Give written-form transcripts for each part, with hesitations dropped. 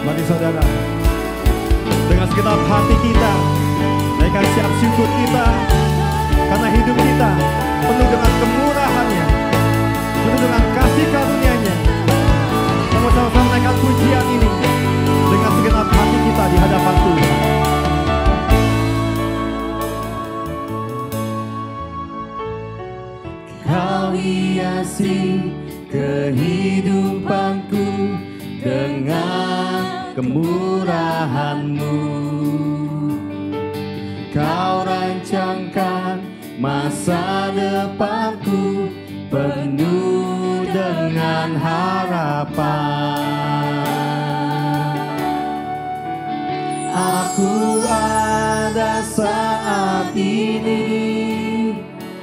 Bagi saudara, dengan segenap hati kita, naikkan siap syukur kita, karena hidup kita penuh dengan kemurahan-Nya, penuh dengan kasih karunia-Nya. Sama-sama naikkan pujian ini dengan segenap hati kita di hadapan Tuhan. Kau hiasi kehidupanku dengan kemurahan-Mu. Kau rancangkan masa depanku penuh dengan harapan. Aku ada saat ini,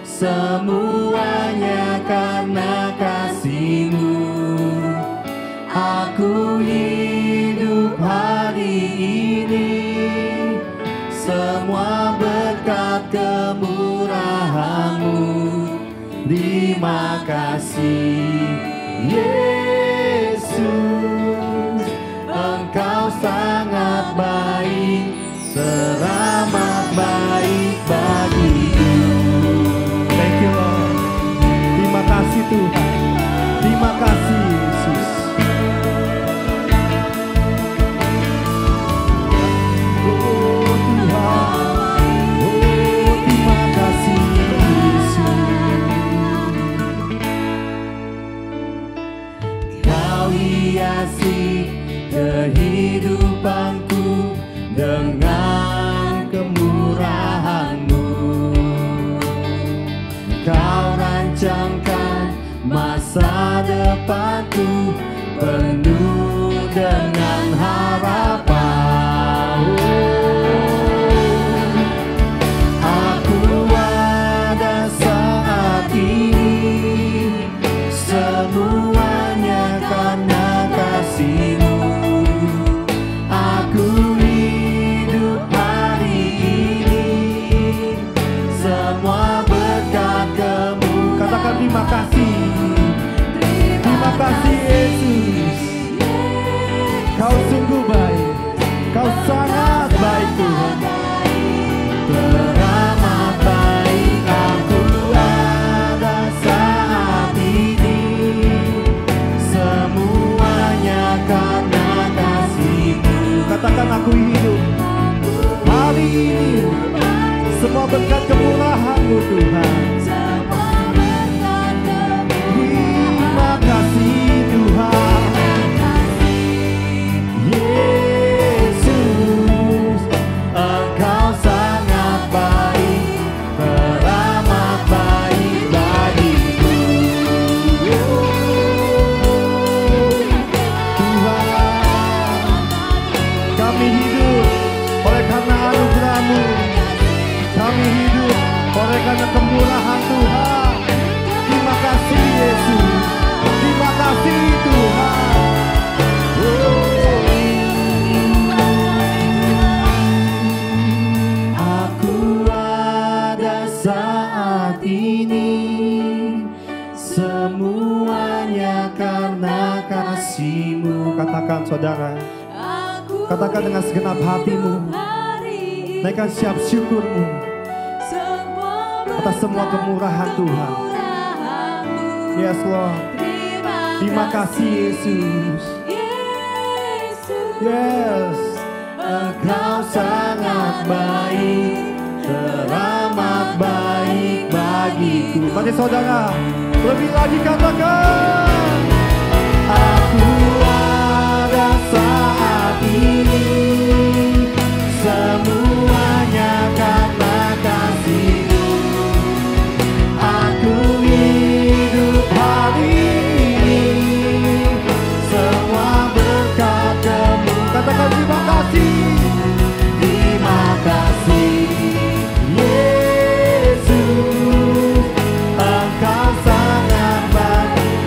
semuanya karena kasih-Mu. Aku hidup hari ini, semua berkat kemurahan-Mu. Terima kasih Yesus, Engkau sangat baik, teramat baik bagiku. Thank you Lord. Terima kasih Tuhan. Terima kasih Yesus. Oh Tuhan, oh terima kasih Yesus. Kau hiasi kehidupanku dengan kemurahan-Mu. Kau rancangkan masa depanku penuh dengan harapan. Aku ada saat ini, semuanya karena kasih-Mu. Aku hidup hari ini, semua berkat Kemu. Katakan terima kasih. Terima kasih Yesus. Kau sungguh baik. Kau sangat baik Tuhan. Teramat baik aku ada saat ini, semuanya karena kasih-Mu. Katakan aku hidup hari ini, semua berkat kemurahan-Mu Tuhan. Terima kasih Tuhan. Yesus, Engkau sangat baik, teramat baik bagiku. Tuhan, kami hidup oleh karena anugerah-Mu. Kami hidup oleh karena kemurahan Tuhan. Terima kasih Yesus. Terima kasih Tuhan. Aku ada saat ini, semuanya karena kasih-Mu. Katakan saudara, katakan dengan segenap hatimu, naikkan siap syukurmu atas semua kemurahan Tuhan. Yes Lord. Terima kasih Yesus. Yes. Engkau sangat baik, teramat baik bagiku. Mari saudara, lebih lagi katakan, Aku ada saat ini, semuanya karena kasih-Mu. Aku hidup hari ini, semua berkat Kemu. katakan terima kasih. Terima kasih Yesus, Engkau sangat baik,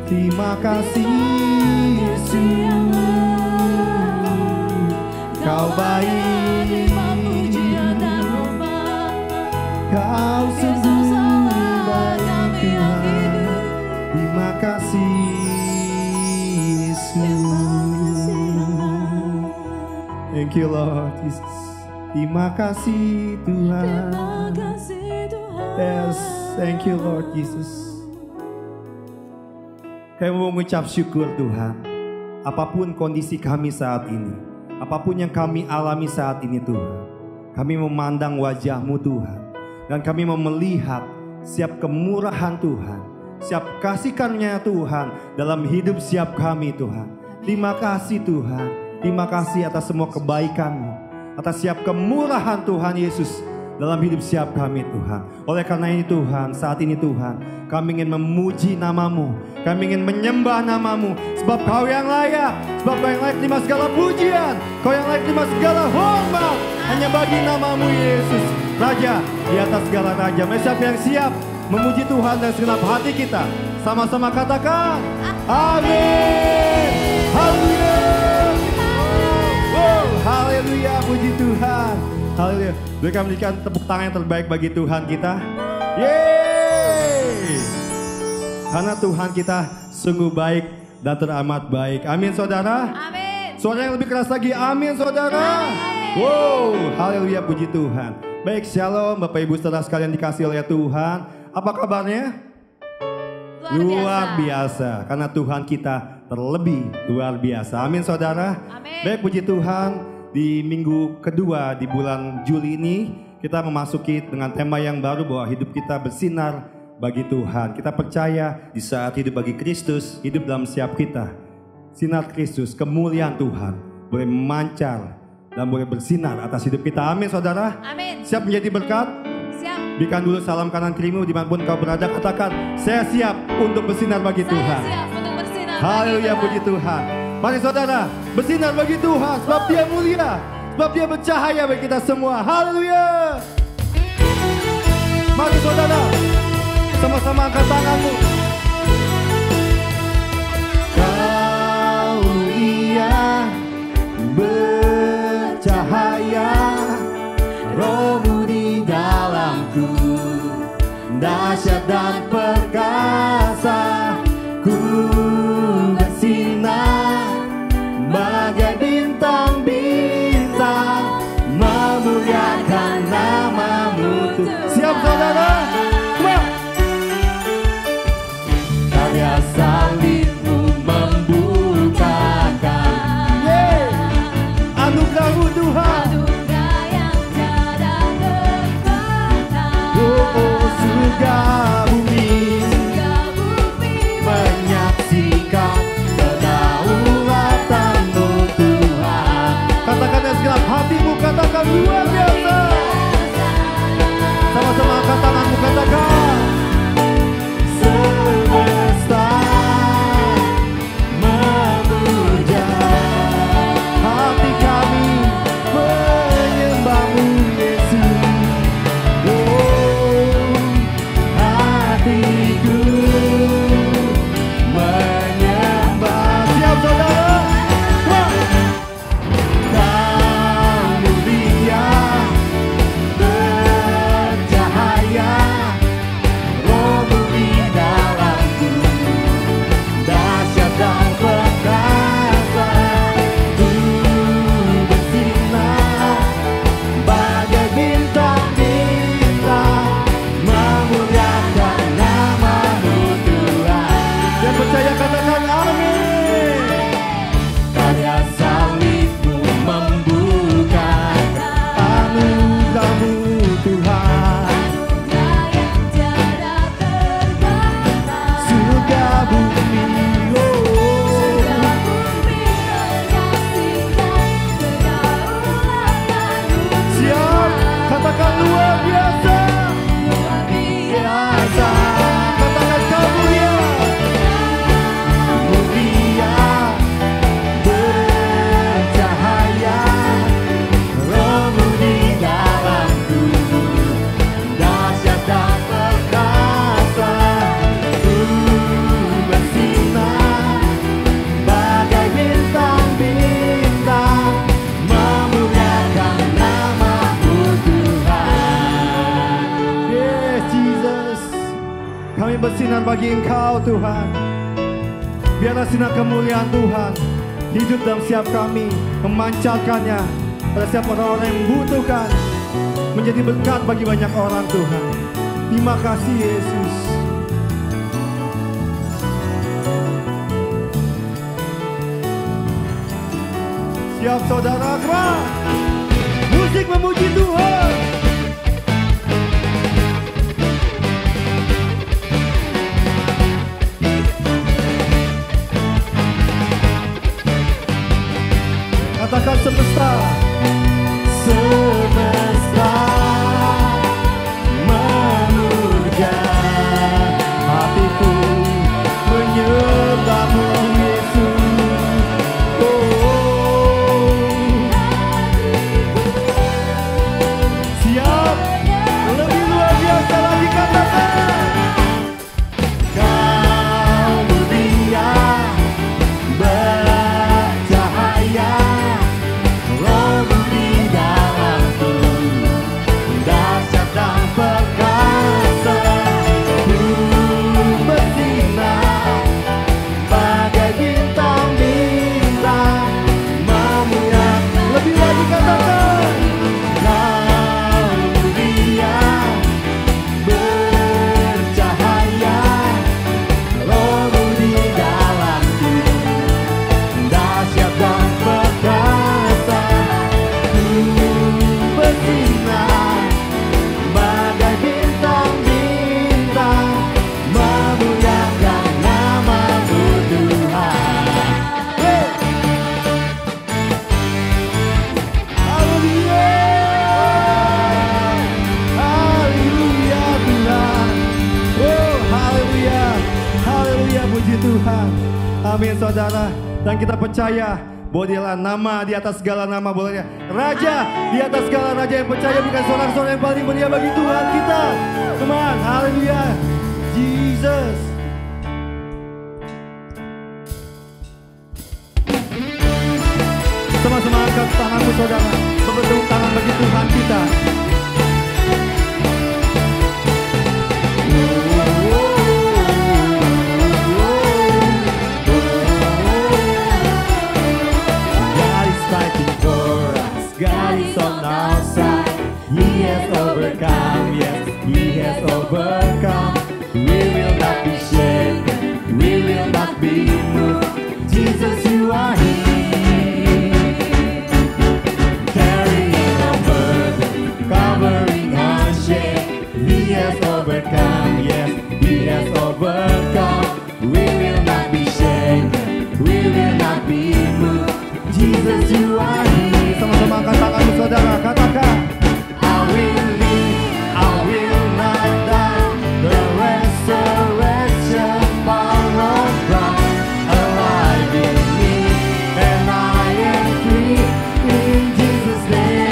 Terima kasih Yesus, Kau baik, Kau sungguh baik Tuhan. Terima kasih Yesus. Thank you Lord Jesus. Terima kasih Tuhan. Yes, thank you Lord Jesus. Kami mau mengucap syukur Tuhan. Apapun kondisi kami saat ini, apapun yang kami alami saat ini Tuhan, kami memandang wajah-Mu Tuhan. Dan kami mau melihat setiap kemurahan Tuhan, setiap kasih karunia Tuhan dalam hidup setiap kami Tuhan. Terima kasih Tuhan. Terima kasih atas semua kebaikan-Mu, atas setiap kemurahan Tuhan Yesus dalam hidup setiap kami Tuhan. Oleh karena ini Tuhan, saat ini Tuhan, kami ingin memuji nama-Mu, kami ingin menyembah nama-Mu, sebab Kau yang layak, sebab Kau yang layak terima segala pujian, Kau yang layak terima segala hormat, hanya bagi nama-Mu Yesus, Raja di atas segala raja. Mari siapa yang siap memuji Tuhan dan segenap hati kita, sama-sama katakan amin. Haleluya. Wow, haleluya, puji Tuhan. Haleluya. Berikan berikan tepuk tangan yang terbaik bagi Tuhan kita. Yeay. Karena Tuhan kita sungguh baik dan teramat baik. Amin saudara. Amin. Suara yang lebih keras lagi. Amin saudara. Amin. Wow, haleluya, puji Tuhan. Baik, shalom Bapak Ibu saudara sekalian dikasih oleh Tuhan. Apa kabarnya? Luar biasa. Karena Tuhan kita terlebih luar biasa. Amin saudara. Amin. Baik, puji Tuhan. Di minggu kedua di bulan Juli ini kita memasuki dengan tema yang baru bahwa hidup kita bersinar bagi Tuhan. Kita percaya di saat hidup bagi Kristus, hidup dalam setiap kita, sinar Kristus, kemuliaan Tuhan boleh memancar dan boleh bersinar atas hidup kita. Amin saudara. Amin. Siap menjadi berkat? Siap. Berikan dulu salam kanan kirimu dimanapun kau berada, katakan saya siap untuk bersinar bagi Tuhan. Saya siap untuk bersinar. Haleluya, puji Tuhan. Mari saudara bersinar bagi Tuhan, sebab Dia mulia, sebab Dia bercahaya bagi kita semua. Haleluya. Mari saudara sama-sama angkat tanganmu. Kau mulia, bercahaya, Roh-Mu di dalamku, dahsyat dan perkasa, ku bersinar bagai bintang-bintang, memuliakan nama-Mu. Siap saudara? Karya salib-Mu membukakan anugerah-Mu Tuhan. Anugerah yang tiada terbatas. Oh, surga bumi menyaksikan kedaulatan-Mu Tuhan. Katakan dengan segenap hatimu, katakan luar biasa. Sama-sama angkat tanganmu, katakan semesta kemuliaan bagi Engkau Tuhan. Biarlah sinar kemuliaan Tuhan hidup dalam setiap kami, memancarkannya pada setiap orang-orang yang membutuhkan, menjadi berkat bagi banyak orang Tuhan. Terima kasih Yesus. Siap saudara, keras musik memuji Tuhan. Katakan semesta, semesta memuja hatiku menyembahmu Yesus. siap lebih luar biasa lagi katakan. Kau mulia bercahaya, rohmu di dalamku, dahsyat dan perkasa. Ku bersinar bagai bintang-bintang, memuliakan. Lebih lagi katakan. Kau mulia bercahaya, rohmu di dalamku, dahsyat dan perkasa. Ku bersinar bagai bintang-bintang, memuliakan nama-Mu Tuhan. Haleluya. Haleluya Tuhan. Oh, haleluya. Haleluya, puji Tuhan. Amin saudara. Dan kita percaya bahwa dialah nama di atas segala nama, bolehnya Raja di atas segala raja, yang percaya bukan sorak-sorai yang paling mulia bagi Tuhan kita. Teman, haleluya. Jesus. Sama-sama angkat tanganmu saudara, berbentuk tangan bagi Tuhan kita. God is fighting for us. God is on our side. He has overcome. Yes, He has overcome. We will not be shaken. We will not be moved. Jesus, You are here, carrying our burden, covering our shame. He has overcome. Yes, He has overcome. We will not be shaken. We will not be moved. Jesus, You are here. Sama-sama angkat tanganmu saudara, katakan. I will live, I will not die. The resurrection power of Christ alive in me, and I am free in Jesus' name.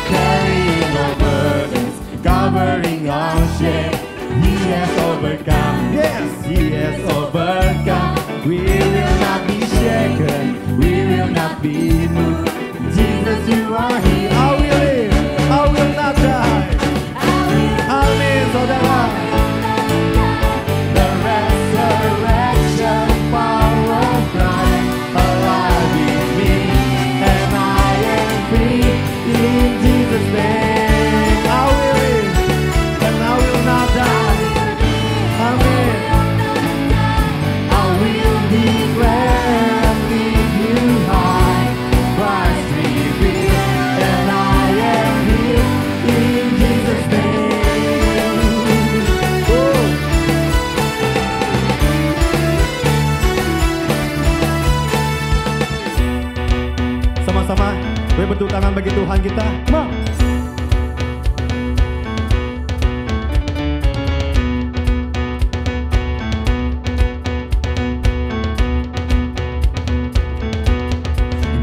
Carrying our burdens, covering our shame. He has overcome. Yes. He has overcome. We will not be shaken. We will not be moved. Jesus, You are here. I will live, I will not die. Amin saudara. The resurrection power of Christ alive in me, and I am free in Jesus' name. I will live and I will not die. Amin. I will declare and leave You high. Christ revealed, and I am here in Jesus' name. Oh. Sama-sama berbentuk tangan bagi Tuhan kita. Come on.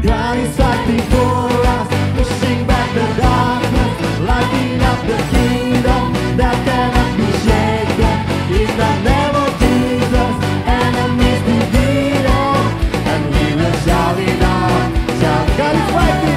God is fighting for us, pushing back the darkness, lighting up the kingdom that cannot be shaken. In the name of Jesus, enemies defeated, and we will shout it out. Shout, God is fighting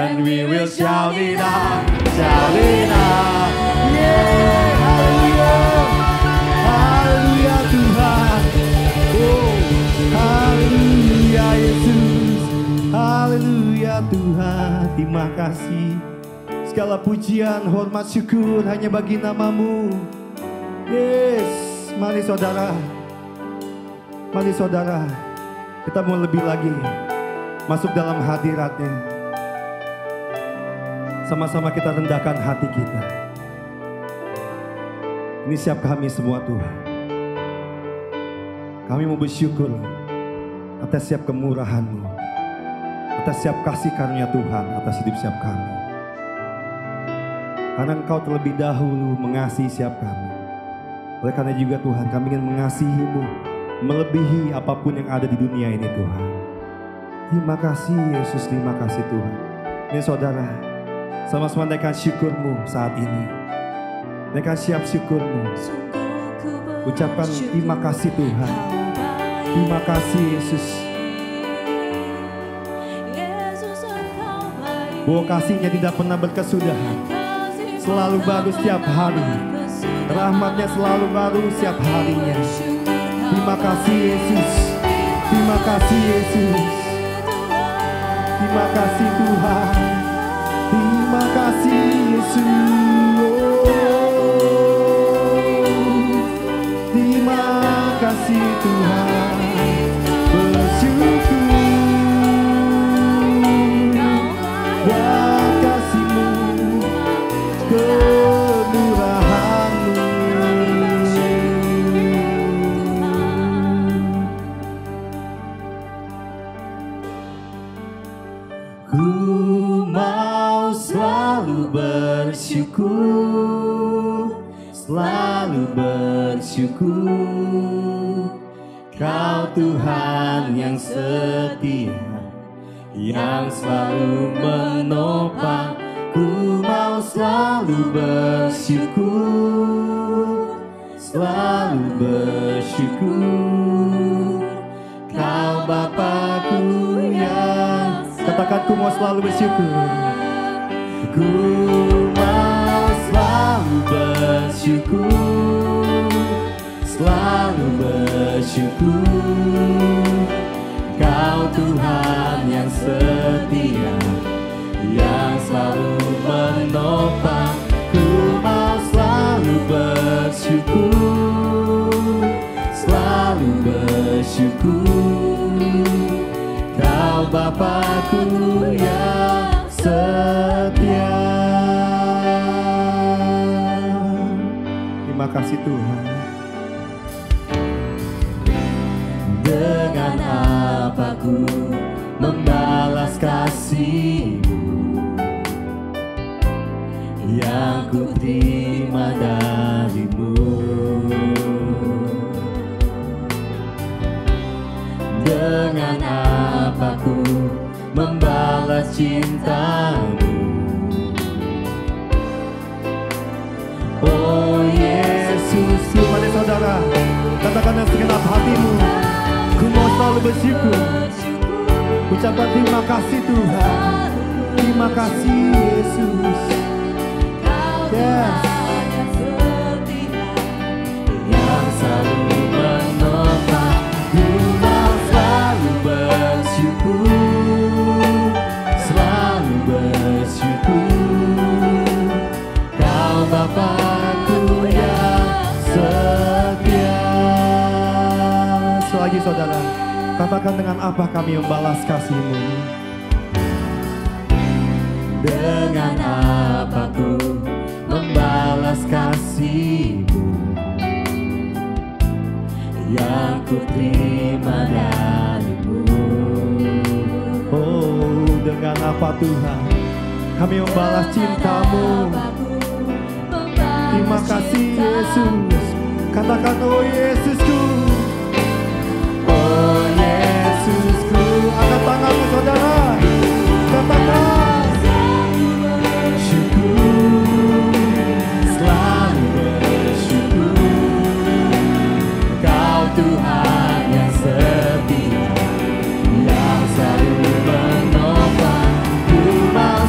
and we will shout it out, shout it out. Yeah, haleluya, haleluya Tuhan. Oh, haleluya Yesus, haleluya Tuhan. Terima kasih. Segala pujian, hormat, syukur hanya bagi nama-Mu. Yes, mari saudara, kita mau lebih lagi masuk dalam hadirat-Nya. Sama-sama kita rendahkan hati kita. Ini siap kami semua Tuhan. Kami mau bersyukur atas setiap kemurahan-Mu, atas setiap kasih karunia Tuhan, atas hidup setiap kami. Karena Engkau terlebih dahulu mengasihi setiap kami. Oleh karena juga Tuhan, kami ingin mengasihi-Mu melebihi apapun yang ada di dunia ini Tuhan. Terima kasih Yesus, terima kasih Tuhan. Ini saudara, sama-sama naikkan syukur-Mu saat ini. Naikkan siap syukur-Mu. Ucapkan terima kasih Tuhan. Terima kasih Yesus. Bahwa kasih-Nya tidak pernah berkesudahan. Selalu baru setiap hari. Rahmat-Nya selalu baru setiap harinya. Terima kasih Yesus. Terima kasih Yesus. Terima kasih Tuhan. Terima kasih Yesus. Terima kasih Tuhan. Bersyukur buat kasih-Mu, kemurahan-Mu. Ku mau selalu bersyukur, selalu bersyukur. Kau Tuhan yang setia, yang selalu menopang. Ku mau selalu bersyukur, selalu bersyukur. Kau Bapa-Ku yang, katakan ku mau selalu bersyukur. Ku mau selalu bersyukur, selalu bersyukur. Kau Tuhan yang setia, yang selalu menopang. Ku mau selalu bersyukur, selalu bersyukur. Kau Bapa-Ku yang setia. Terima kasih Tuhan. Dengan apa ku membalas kasih-Mu yang ku terima dari-Mu? Dengan apa ku membalas cinta-Mu? Oh Yesus, mari saudara, katakan dengan segenap hatimu, ku mau selalu bersyukur. Ucapkan terima kasih Tuhan. Terima kasih Yesus. Yes. Yang selalu menopang. Ku mau selalu bersyukur, selalu bersyukur. Kau Bapa-Ku yang setia. Selagi saudara, katakan dengan apa kami membalas kasih-Mu. Dengan apa ku membalas kasih-Mu yang ku terima dari-Mu. Oh, dengan apa Tuhan kami membalas cinta-Mu. Terima kasih Yesus. Katakan oh Yesusku. Oh Yesusku. Angkat tanganmu saudara. Katakan syukur, selalu bersyukur. Kau Tuhan yang setia, yang selalu menopang. Ku mau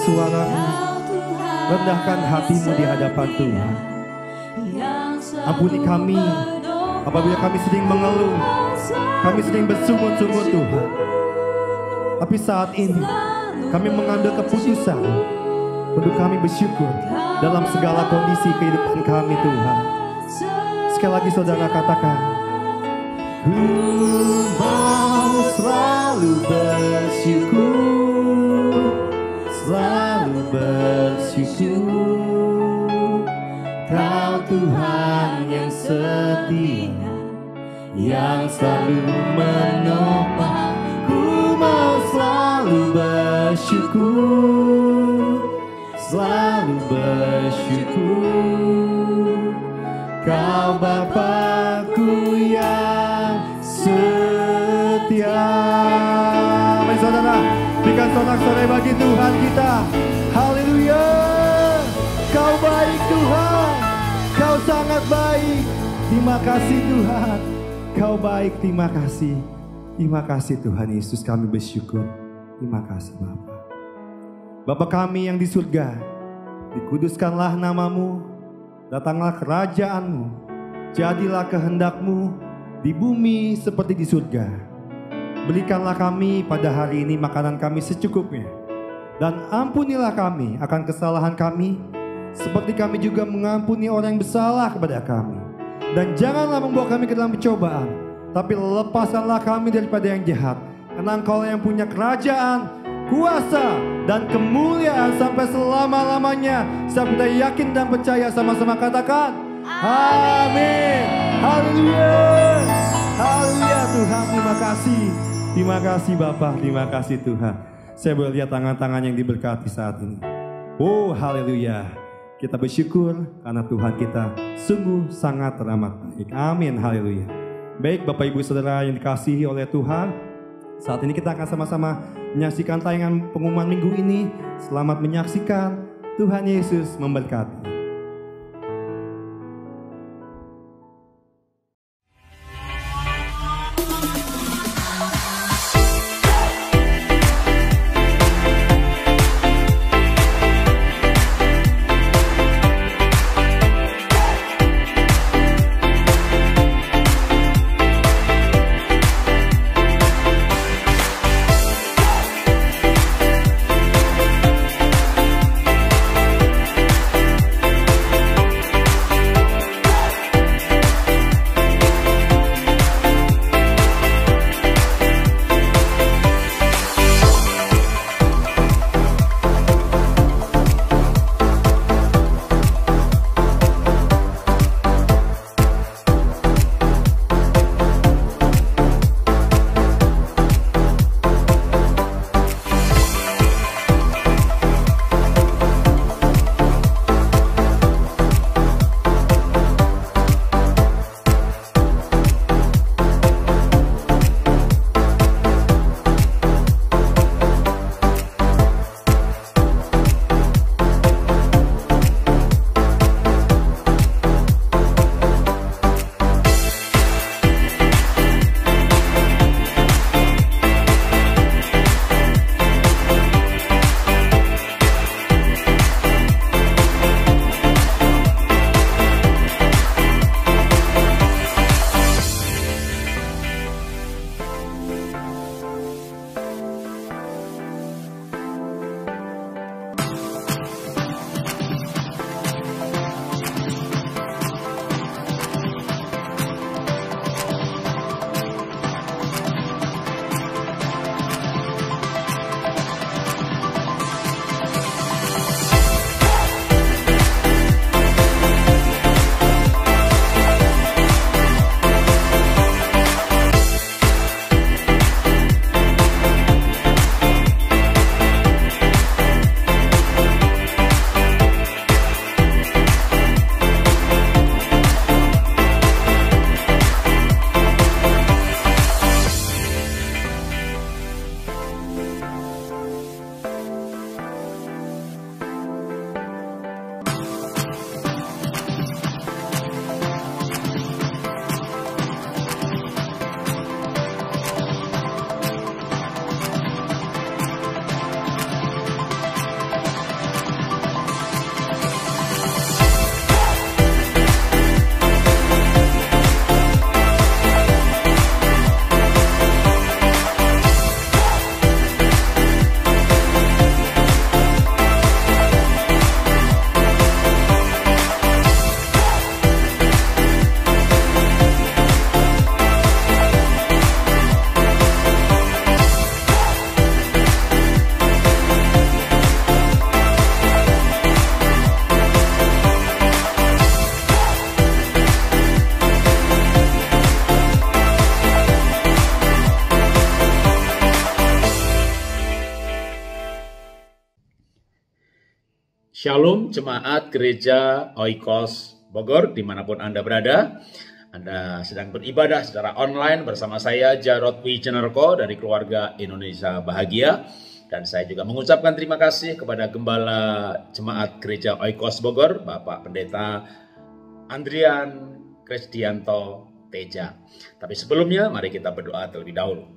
suaramu, rendahkan hatimu di hadapan Tuhan. Ampuni kami apabila kami sering mengeluh, kami sering bersungut-sungut Tuhan. Tapi saat ini kami mengambil keputusan untuk kami bersyukur dalam segala kondisi kehidupan kami Tuhan. Sekali lagi saudara katakan, ku mau selalu bersyukur, selalu bersyukur. Kau Tuhan yang setia, yang selalu menopang. Ku mau selalu bersyukur, selalu bersyukur. Kau Bapakku yang setia. Mari saudara, berikan sorak-sorai bagi Tuhan kita. Haleluya. Kau baik Tuhan, Kau sangat baik. Terima kasih Tuhan, Kau baik, terima kasih. Terima kasih Tuhan Yesus, kami bersyukur. Terima kasih Bapa. Bapa kami yang di surga, dikuduskanlah namamu, datanglah kerajaanmu, jadilah kehendak-Mu di bumi seperti di surga. Berikanlah kami pada hari ini makanan kami secukupnya, dan ampunilah kami akan kesalahan kami, seperti kami juga mengampuni orang yang bersalah kepada kami. Dan janganlah membawa kami ke dalam pencobaan, tapi lepaskanlah kami daripada yang jahat. Karena Engkau yang punya kerajaan, kuasa, dan kemuliaan sampai selama-lamanya. Sebab kita yakin dan percaya, sama-sama katakan amin. Haleluya. Haleluya Tuhan, terima kasih. Terima kasih Bapa, terima kasih Tuhan. Saya boleh lihat tangan-tangan yang diberkati saat ini. Oh haleluya. Kita bersyukur karena Tuhan kita sungguh sangat teramat baik. Amin, haleluya. Baik Bapak Ibu Saudara yang dikasihi oleh Tuhan, saat ini kita akan sama-sama menyaksikan tayangan pengumuman minggu ini. Selamat menyaksikan, Tuhan Yesus memberkati. Shalom jemaat gereja Oikos Bogor dimanapun Anda berada. Anda sedang beribadah secara online bersama saya Jarod Wijenerko dari keluarga Indonesia Bahagia. Dan saya juga mengucapkan terima kasih kepada Gembala Jemaat Gereja Oikos Bogor, Bapak Pendeta Andrian Krisdianto Teja. Tapi sebelumnya mari kita berdoa terlebih dahulu.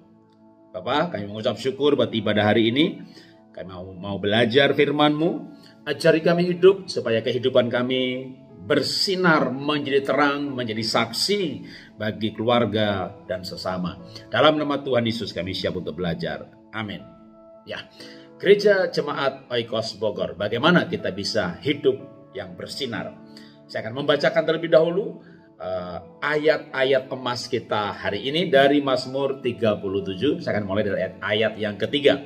Bapak, kami mengucap syukur buat ibadah hari ini. Kami mau belajar firman-Mu. Ajari kami hidup supaya kehidupan kami bersinar menjadi terang, menjadi saksi bagi keluarga dan sesama. Dalam nama Tuhan Yesus kami siap untuk belajar. Amin. Ya, Gereja Jemaat Oikos Bogor, bagaimana kita bisa hidup yang bersinar? Saya akan membacakan terlebih dahulu ayat-ayat emas kita hari ini dari Mazmur 37. Saya akan mulai dari ayat yang ketiga.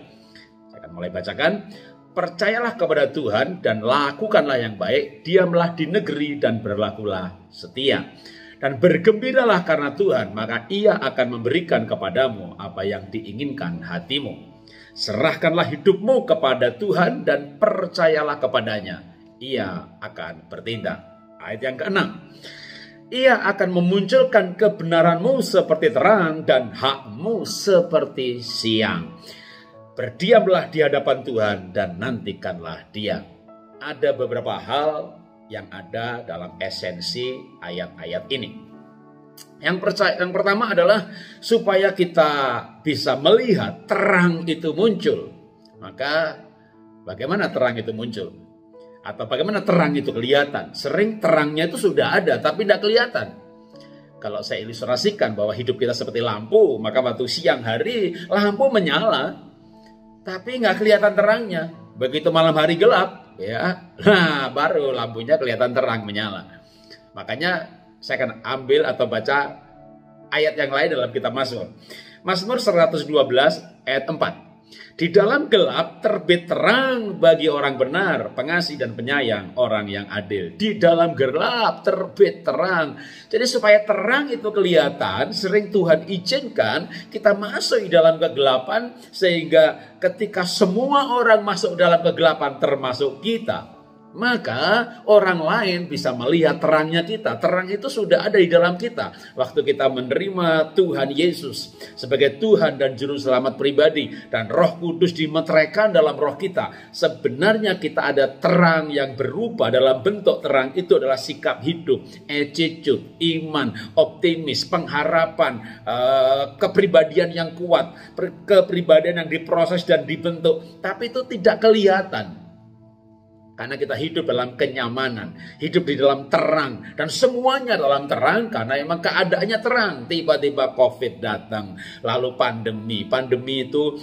Saya akan mulai bacakan. Percayalah kepada Tuhan dan lakukanlah yang baik, diamlah di negeri dan berlakulah setia. Dan bergembiralah karena Tuhan, maka Ia akan memberikan kepadamu apa yang diinginkan hatimu. Serahkanlah hidupmu kepada Tuhan dan percayalah kepadanya, Ia akan bertindak. Ayat yang ke-6. Ia akan memunculkan kebenaranmu seperti terang dan hakmu seperti siang. Berdiamlah di hadapan Tuhan dan nantikanlah Dia. Ada beberapa hal yang ada dalam esensi ayat-ayat ini. Yang pertama adalah supaya kita bisa melihat terang itu muncul. Maka bagaimana terang itu muncul? Atau bagaimana terang itu kelihatan? Sering terangnya itu sudah ada tapi tidak kelihatan. Kalau saya ilustrasikan bahwa hidup kita seperti lampu, maka waktu siang hari lampu menyala, tapi nggak kelihatan terangnya. Begitu malam hari gelap, ya, nah baru lampunya kelihatan terang menyala. Makanya saya akan ambil atau baca ayat yang lain dalam kitab Mazmur. Mazmur 112 ayat 4. Di dalam gelap terbit terang bagi orang benar, pengasih dan penyayang, orang yang adil. Di dalam gelap terbit terang. Jadi supaya terang itu kelihatan, sering Tuhan izinkan kita masuk di dalam kegelapan, sehingga ketika semua orang masuk dalam kegelapan termasuk kita, maka orang lain bisa melihat terangnya kita. Terang itu sudah ada di dalam kita. Waktu kita menerima Tuhan Yesus sebagai Tuhan dan Juru Selamat pribadi, dan Roh Kudus dimeteraikan dalam roh kita, sebenarnya kita ada terang yang berupa. Dalam bentuk terang itu adalah sikap hidup, attitude, iman, optimis, pengharapan, kepribadian yang kuat, kepribadian yang diproses dan dibentuk. Tapi itu tidak kelihatan. Karena kita hidup dalam kenyamanan, hidup di dalam terang, dan semuanya dalam terang karena emang keadaannya terang. Tiba-tiba COVID datang, lalu pandemi itu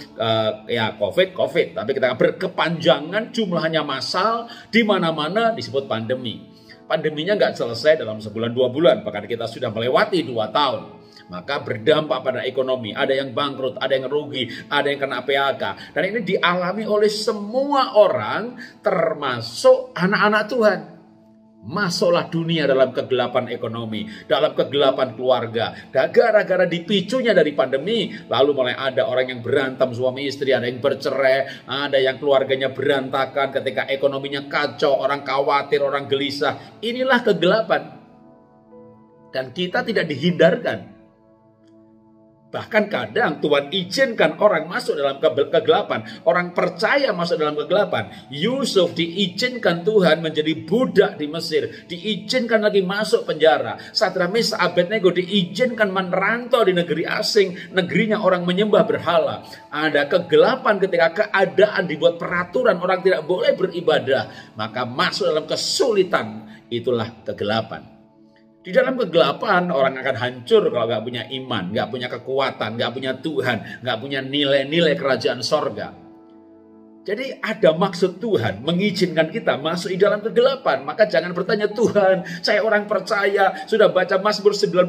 ya COVID, tapi kita berkepanjangan, jumlahnya massal, di mana-mana disebut pandemi. Pandeminya nggak selesai dalam sebulan 2 bulan, bahkan kita sudah melewati 2 tahun. Maka berdampak pada ekonomi. Ada yang bangkrut, ada yang rugi, ada yang kena PHK. Dan ini dialami oleh semua orang, termasuk anak-anak Tuhan. Masuklah dunia dalam kegelapan ekonomi, dalam kegelapan keluarga. Dan gara-gara dipicunya dari pandemi, lalu mulai ada orang yang berantem suami istri, ada yang bercerai, ada yang keluarganya berantakan ketika ekonominya kacau, orang khawatir, orang gelisah. Inilah kegelapan. Dan kita tidak dihindarkan. Bahkan kadang Tuhan izinkan orang masuk dalam kegelapan. Orang percaya masuk dalam kegelapan. Yusuf diizinkan Tuhan menjadi budak di Mesir. Diizinkan lagi masuk penjara. Sadrak Mesak Abednego diizinkan merantau di negeri asing. Negerinya orang menyembah berhala. Ada kegelapan ketika keadaan dibuat peraturan. Orang tidak boleh beribadah. Maka masuk dalam kesulitan. Itulah kegelapan. Di dalam kegelapan orang akan hancur kalau nggak punya iman, nggak punya kekuatan, nggak punya Tuhan, nggak punya nilai-nilai kerajaan sorga. Jadi ada maksud Tuhan mengizinkan kita masuk di dalam kegelapan. Maka jangan bertanya, Tuhan, saya orang percaya, sudah baca Mazmur 91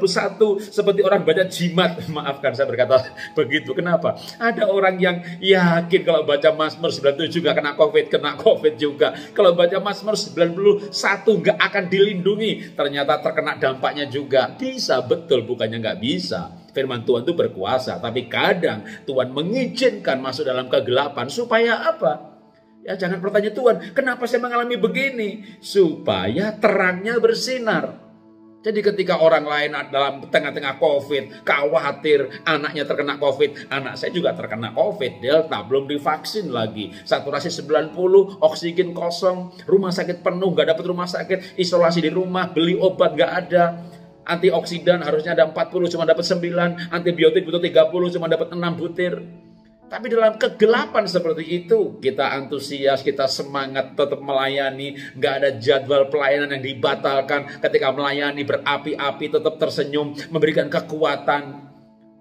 seperti orang baca jimat. Maafkan saya berkata begitu. Kenapa? Ada orang yang yakin kalau baca Mazmur 97 juga kena COVID juga. Kalau baca Mazmur 91 nggak akan dilindungi. Ternyata terkena dampaknya juga. Bisa, betul, bukannya nggak bisa. Firman Tuhan itu berkuasa, tapi kadang Tuhan mengizinkan masuk dalam kegelapan supaya apa? Ya jangan bertanya, Tuhan, kenapa saya mengalami begini? Supaya terangnya bersinar. Jadi ketika orang lain dalam tengah-tengah COVID, khawatir anaknya terkena COVID, anak saya juga terkena COVID, Delta, belum divaksin lagi, saturasi 90, oksigen kosong, rumah sakit penuh, gak dapat rumah sakit, isolasi di rumah, beli obat gak ada, antioksidan harusnya ada 40, cuma dapat 9, antibiotik butuh 30, cuma dapat 6 butir. Tapi dalam kegelapan seperti itu, kita antusias, kita semangat tetap melayani. Nggak ada jadwal pelayanan yang dibatalkan. Ketika melayani berapi-api, tetap tersenyum, memberikan kekuatan.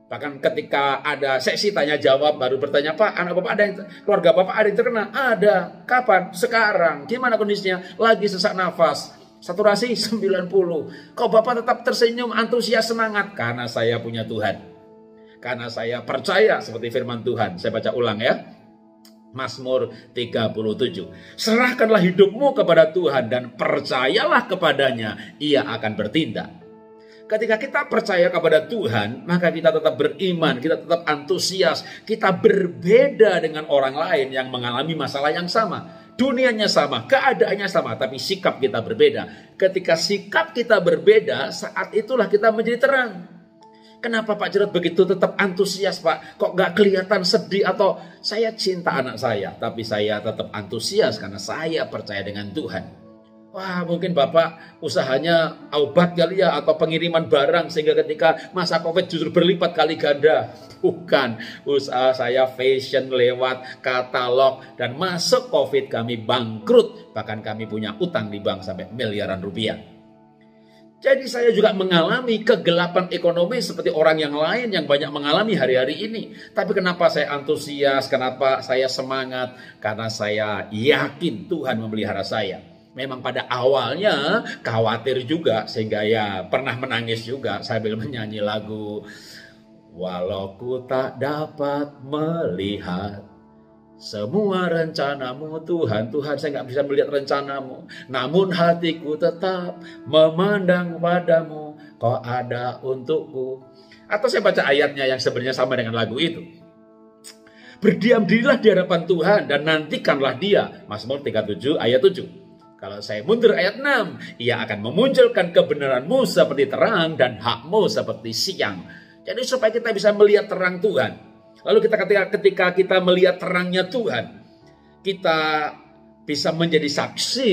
Bahkan ketika ada sesi tanya jawab, baru bertanya, Pak, anak Bapak ada yang, keluarga Bapak ada yang terkena? Ada. Kapan? Sekarang. Gimana kondisinya? Lagi sesak nafas. Saturasi 90. Kok Bapak tetap tersenyum, antusias, semangat? Karena saya punya Tuhan. Karena saya percaya seperti firman Tuhan. Saya baca ulang ya. Mazmur 37. Serahkanlah hidupmu kepada Tuhan dan percayalah kepadanya. Ia akan bertindak. Ketika kita percaya kepada Tuhan, maka kita tetap beriman, kita tetap antusias. Kita berbeda dengan orang lain yang mengalami masalah yang sama. Dunianya sama, keadaannya sama, tapi sikap kita berbeda. Ketika sikap kita berbeda, saat itulah kita menjadi terang. Kenapa Pak Jarod begitu tetap antusias, Pak? Kok gak kelihatan sedih atau saya cinta anak saya, tapi saya tetap antusias karena saya percaya dengan Tuhan. Wah, mungkin Bapak usahanya obat kali ya atau pengiriman barang sehingga ketika masa COVID justru berlipat kali ganda. Bukan, usaha saya fashion lewat katalog dan masuk COVID kami bangkrut. Bahkan kami punya utang di bank sampai miliaran rupiah. Jadi saya juga mengalami kegelapan ekonomi seperti orang yang lain yang banyak mengalami hari-hari ini. Tapi kenapa saya antusias, kenapa saya semangat? Karena saya yakin Tuhan memelihara saya. Memang pada awalnya khawatir juga sehingga ya pernah menangis juga sambil menyanyi lagu. Walau ku tak dapat melihat semua rencanamu Tuhan, Tuhan saya nggak bisa melihat rencanamu, namun hatiku tetap memandang padamu, kau ada untukku. Atau saya baca ayatnya yang sebenarnya sama dengan lagu itu. Berdiam dirilah di hadapan Tuhan dan nantikanlah dia. Mazmur 37 ayat 7. Kalau saya mundur ayat 6, ia akan memunculkan kebenaranmu seperti terang dan hakmu seperti siang. Jadi supaya kita bisa melihat terang Tuhan. Lalu ketika kita melihat terangnya Tuhan, kita bisa menjadi saksi,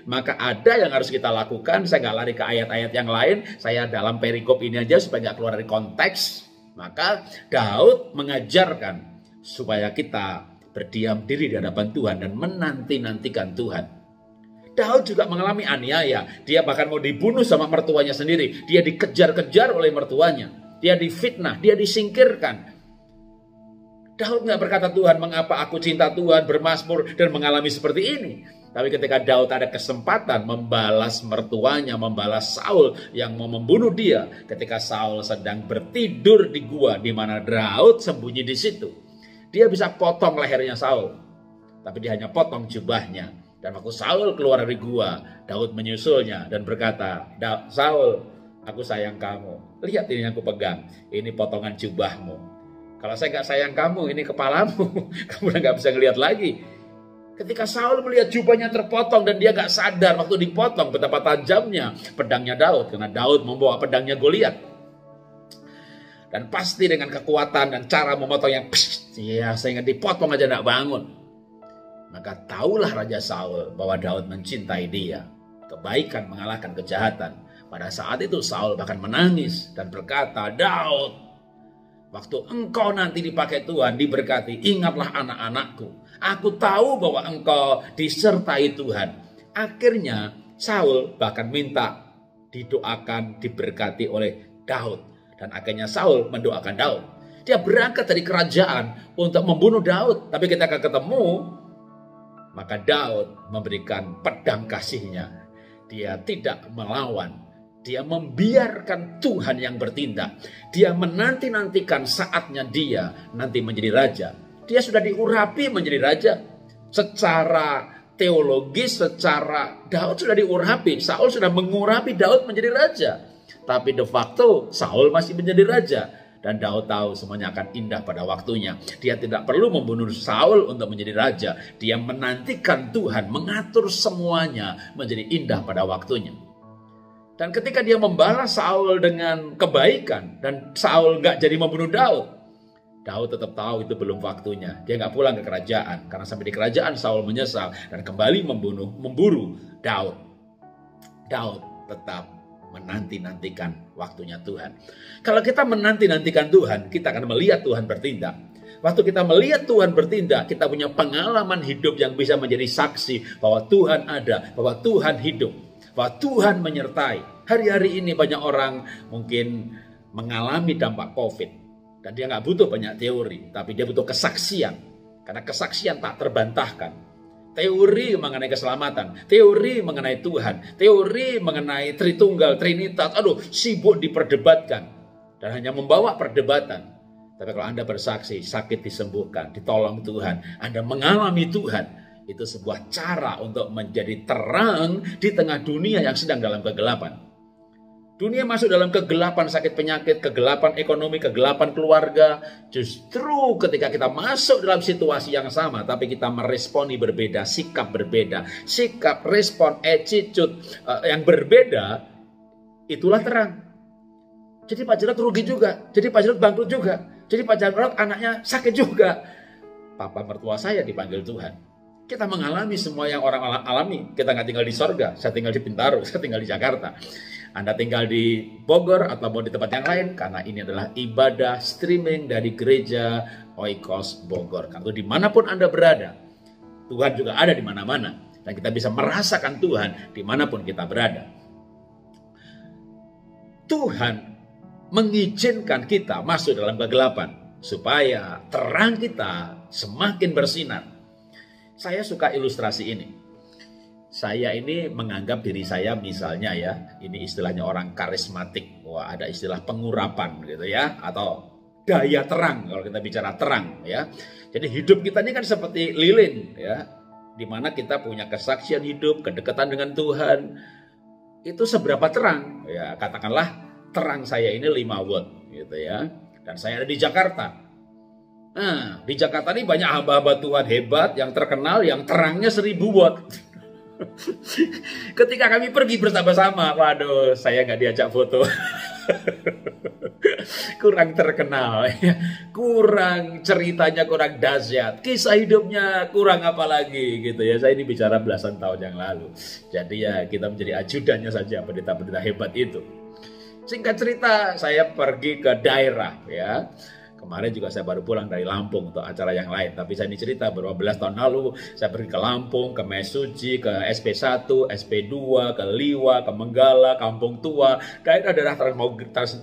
maka ada yang harus kita lakukan. Saya nggak lari ke ayat-ayat yang lain, saya dalam perikop ini aja supaya nggak keluar dari konteks. Maka Daud mengajarkan supaya kita berdiam diri di hadapan Tuhan dan menanti-nantikan Tuhan. Daud juga mengalami aniaya, dia bahkan mau dibunuh sama mertuanya sendiri, dia dikejar-kejar oleh mertuanya, dia difitnah, dia disingkirkan. Daud nggak berkata, Tuhan mengapa aku cinta Tuhan, bermazmur dan mengalami seperti ini. Tapi ketika Daud ada kesempatan membalas mertuanya, membalas Saul yang mau membunuh dia. Ketika Saul sedang bertidur di gua di mana Daud sembunyi di situ. Dia bisa potong lehernya Saul. Tapi dia hanya potong jubahnya. Dan waktu Saul keluar dari gua, Daud menyusulnya dan berkata, Saul, aku sayang kamu. Lihat ini yang aku pegang, ini potongan jubahmu. Kalau saya nggak sayang kamu, ini kepalamu. Kamu udah nggak bisa ngelihat lagi. Ketika Saul melihat jubahnya terpotong dan dia nggak sadar waktu dipotong betapa tajamnya pedangnya Daud. Karena Daud membawa pedangnya Goliat. Dan pasti dengan kekuatan dan cara memotong yang ya sehingga dipotong aja nggak bangun. Maka tahulah Raja Saul bahwa Daud mencintai dia. Kebaikan mengalahkan kejahatan. Pada saat itu Saul bahkan menangis dan berkata, Daud, waktu engkau nanti dipakai Tuhan, diberkati, ingatlah anak-anakku. Aku tahu bahwa engkau disertai Tuhan. Akhirnya Saul bahkan minta didoakan, diberkati oleh Daud. Dan akhirnya Saul mendoakan Daud. Dia berangkat dari kerajaan untuk membunuh Daud. Tapi ketika ketemu, maka Daud memberikan pedang kasihnya. Dia tidak melawan. Dia membiarkan Tuhan yang bertindak. Dia menanti-nantikan saatnya dia nanti menjadi raja. Dia sudah diurapi menjadi raja. Secara teologis, secara Daud sudah diurapi. Saul sudah mengurapi Daud menjadi raja. Tapi de facto Saul masih menjadi raja. Dan Daud tahu semuanya akan indah pada waktunya. Dia tidak perlu membunuh Saul untuk menjadi raja. Dia menantikan Tuhan mengatur semuanya menjadi indah pada waktunya. Dan ketika dia membalas Saul dengan kebaikan dan Saul gak jadi membunuh Daud, Daud tetap tahu itu belum waktunya. Dia gak pulang ke kerajaan karena sampai di kerajaan Saul menyesal dan kembali memburu Daud. Daud tetap menanti-nantikan waktunya Tuhan. Kalau kita menanti-nantikan Tuhan, kita akan melihat Tuhan bertindak. Waktu kita melihat Tuhan bertindak, kita punya pengalaman hidup yang bisa menjadi saksi bahwa Tuhan ada, bahwa Tuhan hidup, bahwa Tuhan menyertai. Hari-hari ini banyak orang mungkin mengalami dampak COVID. Dan dia nggak butuh banyak teori, tapi dia butuh kesaksian. Karena kesaksian tak terbantahkan. Teori mengenai keselamatan, teori mengenai Tuhan, teori mengenai Tritunggal, Trinitas, sibuk diperdebatkan. Dan hanya membawa perdebatan. Tapi kalau Anda bersaksi, sakit disembuhkan, ditolong Tuhan, Anda mengalami Tuhan, itu sebuah cara untuk menjadi terang di tengah dunia yang sedang dalam kegelapan. Dunia masuk dalam kegelapan sakit penyakit, kegelapan ekonomi, kegelapan keluarga. Justru ketika kita masuk dalam situasi yang sama, tapi kita meresponi berbeda, sikap berbeda, sikap, respon, attitude yang berbeda, itulah terang. Jadi Pak Jarod rugi juga, jadi Pak Jarod bangkrut juga, jadi Pak Jarod anaknya sakit juga. Papa mertua saya dipanggil Tuhan. Kita mengalami semua yang orang alami. Kita nggak tinggal di sorga, saya tinggal di Bintaro, saya tinggal di Jakarta. Anda tinggal di Bogor atau mau di tempat yang lain, karena ini adalah ibadah streaming dari gereja Oikos Bogor. Kalau dimanapun Anda berada, Tuhan juga ada di mana-mana. Dan kita bisa merasakan Tuhan dimanapun kita berada. Tuhan mengizinkan kita masuk dalam kegelapan, supaya terang kita semakin bersinar. Saya suka ilustrasi ini. Saya ini menganggap diri saya misalnya ya, ini istilahnya orang karismatik. Wah, ada istilah pengurapan gitu ya, atau daya terang kalau kita bicara terang ya. Jadi hidup kita ini kan seperti lilin ya, di mana kita punya kesaksian hidup, kedekatan dengan Tuhan. Itu seberapa terang? Ya, katakanlah terang saya ini 5 watt gitu ya. Dan saya ada di Jakarta. Nah, di Jakarta ini banyak hamba-hamba Tuhan hebat yang terkenal yang terangnya 1000 watt. Ketika kami pergi bersama-sama, waduh, saya nggak diajak foto. Kurang terkenal, kurang ceritanya, kurang dahsyat, kisah hidupnya kurang apa lagi gitu ya. Saya ini bicara belasan tahun yang lalu. Jadi ya kita menjadi ajudannya saja pendeta-pendeta hebat itu. Singkat cerita, saya pergi ke daerah ya. Kemarin juga saya baru pulang dari Lampung untuk acara yang lain. Tapi saya ini cerita beberapa belas tahun lalu saya pergi ke Lampung, ke Mesuji, ke SP1, SP2, ke Liwa, ke Menggala, Kampung Tua, daerah-daerah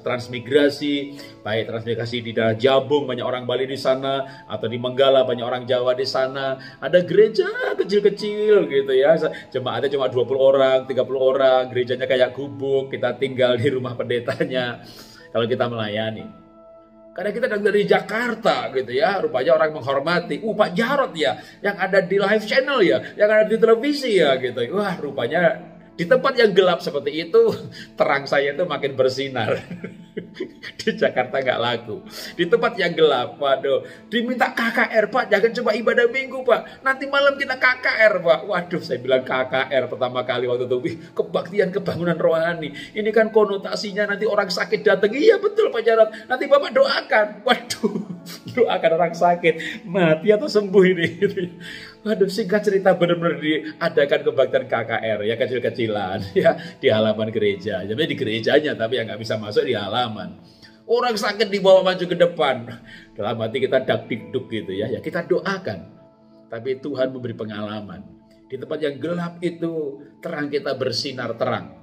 transmigrasi, baik transmigrasi di daerah Jabung, banyak orang Bali di sana, atau di Menggala banyak orang Jawa di sana. Ada gereja kecil-kecil gitu ya. Jemaatnya cuma 20 orang, 30 orang, gerejanya kayak gubuk, kita tinggal di rumah pendetanya kalau kita melayani. Karena kita dari Jakarta gitu ya, rupanya orang menghormati. Pak Jarod ya, yang ada di live channel ya, yang ada di televisi ya gitu. Wah, rupanya di tempat yang gelap seperti itu, terang saya itu makin bersinar. Di Jakarta nggak laku. Di tempat yang gelap, waduh, diminta KKR, Pak, jangan cuma ibadah minggu, Pak. Nanti malam kita KKR, Pak. Waduh, saya bilang KKR pertama kali waktu itu. Wih, kebaktian kebangunan rohani. Ini kan konotasinya nanti orang sakit datang. Iya betul Pak Jarod. Nanti Bapak doakan. Waduh, doakan orang sakit mati atau sembuh ini. Waduh, singkat cerita benar-benar diadakan kebaktian KKR ya, kecil-kecilan ya di halaman gereja. Jadi di gerejanya, tapi yang nggak bisa masuk di halaman. Orang sakit dibawa maju ke depan. Dalam hati kita dak-dikduk gitu ya. Ya kita doakan. Tapi Tuhan memberi pengalaman. Di tempat yang gelap itu terang kita bersinar terang.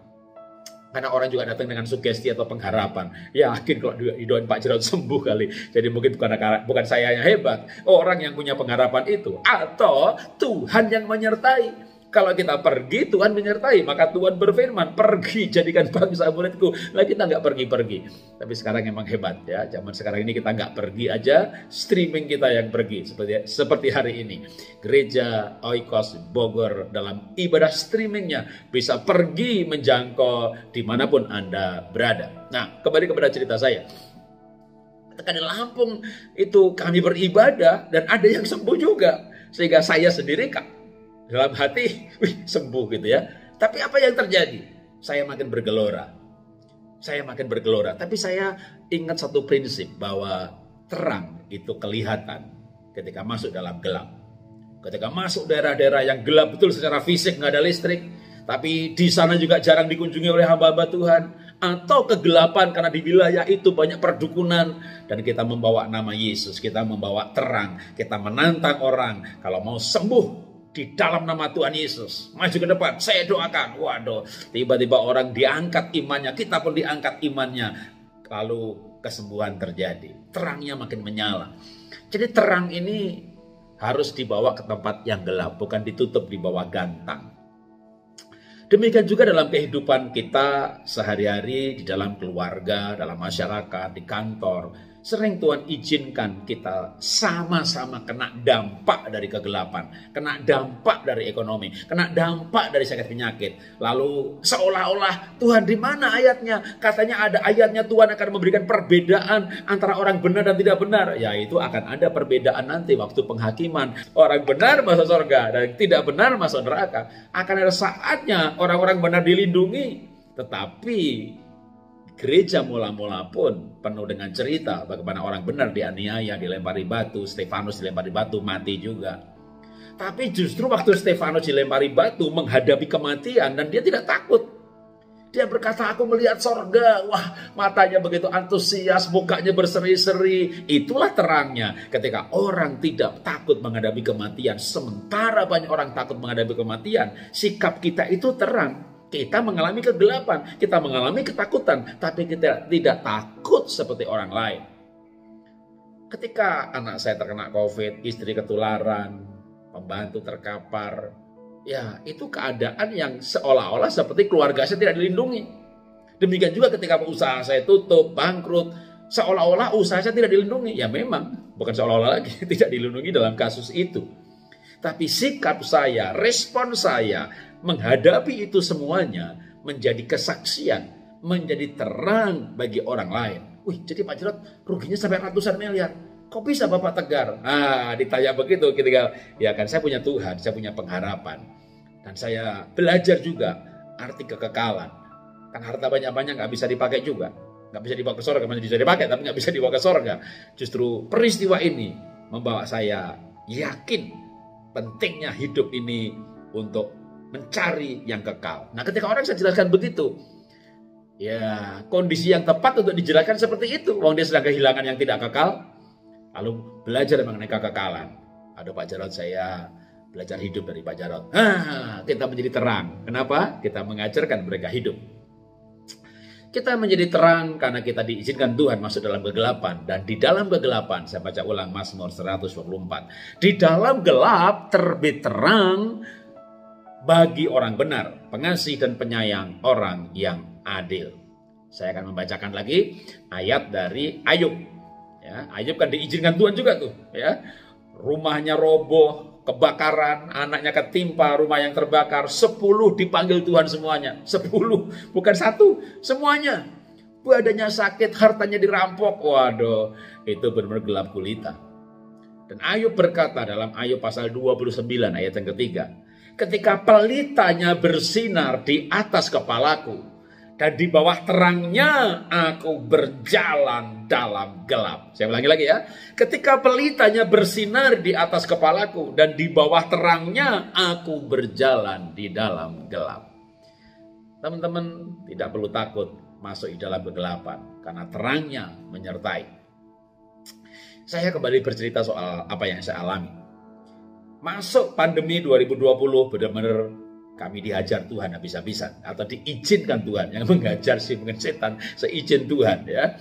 Karena orang juga datang dengan sugesti atau pengharapan. Yakin kalau didoain Pak Jarod sembuh kali. Jadi mungkin bukan saya yang hebat. Orang yang punya pengharapan itu. Atau Tuhan yang menyertai. Kalau kita pergi, Tuhan menyertai. Maka Tuhan berfirman, pergi jadikan bangsa muridku. Lah kita nggak pergi-pergi. Tapi sekarang emang hebat ya. Zaman sekarang ini kita nggak pergi aja. Streaming kita yang pergi. Seperti hari ini. Gereja Oikos Bogor dalam ibadah streamingnya bisa pergi menjangkau dimanapun Anda berada. Nah, kembali kepada cerita saya. Ketika di Lampung itu kami beribadah dan ada yang sembuh juga. Sehingga saya sendiri dalam hati, sembuh gitu ya. Tapi apa yang terjadi? Saya makin bergelora. Tapi saya ingat satu prinsip bahwa terang itu kelihatan ketika masuk dalam gelap. Ketika masuk daerah-daerah yang gelap betul secara fisik, nggak ada listrik. Tapi di sana juga jarang dikunjungi oleh hamba-hamba Tuhan. Atau kegelapan karena di wilayah itu banyak perdukunan. Dan kita membawa nama Yesus, kita membawa terang. Kita menantang orang kalau mau sembuh di dalam nama Tuhan Yesus. Maju ke depan, saya doakan. Waduh, tiba-tiba orang diangkat imannya, kita pun diangkat imannya. Lalu kesembuhan terjadi. Terangnya makin menyala. Jadi terang ini harus dibawa ke tempat yang gelap, bukan ditutup di bawah gantang. Demikian juga dalam kehidupan kita sehari-hari, di dalam keluarga, dalam masyarakat, di kantor. Sering Tuhan izinkan kita sama-sama kena dampak dari kegelapan, kena dampak dari ekonomi, kena dampak dari sakit penyakit. Lalu seolah-olah Tuhan di mana ayatnya? Katanya ada ayatnya Tuhan akan memberikan perbedaan antara orang benar dan tidak benar. Ya itu akan ada perbedaan nanti waktu penghakiman. Orang benar masuk surga dan tidak benar masuk neraka. Akan ada saatnya orang-orang benar dilindungi. Tetapi gereja mula-mula pun penuh dengan cerita bagaimana orang benar dianiaya, dilempari batu, Stefanus dilempari batu, mati juga. Tapi justru waktu Stefanus dilempari batu menghadapi kematian dan dia tidak takut. Dia berkata, aku melihat sorga. Wah, matanya begitu antusias, mukanya berseri-seri. Itulah terangnya ketika orang tidak takut menghadapi kematian. Sementara banyak orang takut menghadapi kematian, sikap kita itu terang. Kita mengalami kegelapan, kita mengalami ketakutan, tapi kita tidak takut seperti orang lain. Ketika anak saya terkena COVID, istri ketularan, pembantu terkapar, ya itu keadaan yang seolah-olah seperti keluarga saya tidak dilindungi. Demikian juga ketika usaha saya tutup, bangkrut, seolah-olah usaha saya tidak dilindungi. Ya memang, bukan seolah-olah lagi, tidak dilindungi dalam kasus itu. Tapi sikap saya, respon saya menghadapi itu semuanya menjadi kesaksian, menjadi terang bagi orang lain. Wih, jadi Pak Jarod ruginya sampai ratusan miliar. Kok bisa Bapak tegar? Ditanya begitu ketika, ya kan saya punya Tuhan, saya punya pengharapan. Dan saya belajar juga arti kekekalan. Kan harta banyak-banyak nggak bisa dipakai juga. Nggak bisa dibawa ke surga, masih bisa dipakai, tapi nggak bisa dibawa ke surga. Justru peristiwa ini membawa saya yakin pentingnya hidup ini untuk mencari yang kekal. Nah, ketika orang saya jelaskan begitu, ya kondisi yang tepat untuk dijelaskan seperti itu. Wong dia sedang kehilangan yang tidak kekal, lalu belajar mengenai kekekalan. Aduh Pak Jarod, saya belajar hidup dari Pak Jarod. Kita menjadi terang. Kenapa? Kita mengajarkan mereka hidup. Kita menjadi terang karena kita diizinkan Tuhan masuk dalam kegelapan. Dan di dalam kegelapan, saya baca ulang Mazmur 124. Di dalam gelap terbit terang bagi orang benar, pengasih dan penyayang, orang yang adil. Saya akan membacakan lagi ayat dari Ayub. Ya, Ayub kan diizinkan Tuhan juga tuh. Ya, rumahnya roboh, kebakaran, anaknya ketimpa, rumah yang terbakar. 10 dipanggil Tuhan semuanya. 10, bukan 1, semuanya. Badannya sakit, hartanya dirampok. Waduh, itu benar-benar gelap gulita. Dan Ayub berkata dalam Ayub pasal 29 ayat yang ketiga. Ketika pelitanya bersinar di atas kepalaku, dan di bawah terangnya aku berjalan dalam gelap. Saya ulangi lagi ya. Ketika pelitanya bersinar di atas kepalaku, dan di bawah terangnya aku berjalan di dalam gelap. Teman-teman tidak perlu takut masuk di dalam kegelapan, karena terangnya menyertai. Saya kembali bercerita soal apa yang saya alami. Masuk pandemi 2020 benar-benar kami dihajar Tuhan habis-habisan, atau diizinkan Tuhan, yang menghajar sih mungkin setan, seizin Tuhan ya.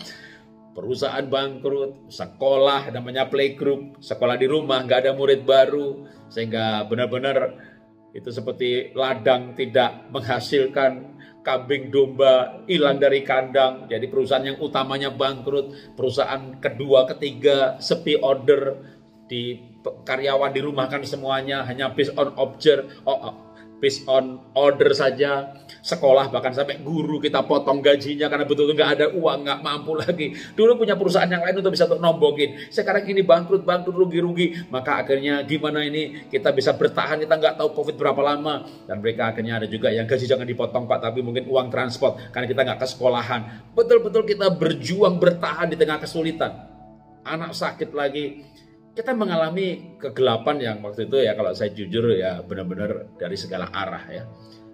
Perusahaan bangkrut, sekolah namanya playgroup, sekolah di rumah nggak ada murid baru, sehingga benar-benar itu seperti ladang tidak menghasilkan, kambing domba hilang dari kandang. Jadi perusahaan yang utamanya bangkrut, perusahaan kedua, ketiga sepi order, di karyawan dirumahkan semuanya hanya based on based on order saja. Sekolah bahkan sampai guru kita potong gajinya karena betul-betul nggak ada uang, nggak mampu lagi. Dulu punya perusahaan yang lain untuk bisa untuk nombongin. Sekarang ini bangkrut, rugi-rugi. Maka akhirnya gimana ini kita bisa bertahan, kita nggak tahu COVID berapa lama. Dan mereka akhirnya ada juga yang gaji jangan dipotong Pak, tapi mungkin uang transport karena kita nggak ke sekolahan. Betul-betul kita berjuang bertahan di tengah kesulitan. Anak sakit lagi. Kita mengalami kegelapan yang waktu itu ya, kalau saya jujur ya, benar-benar dari segala arah ya.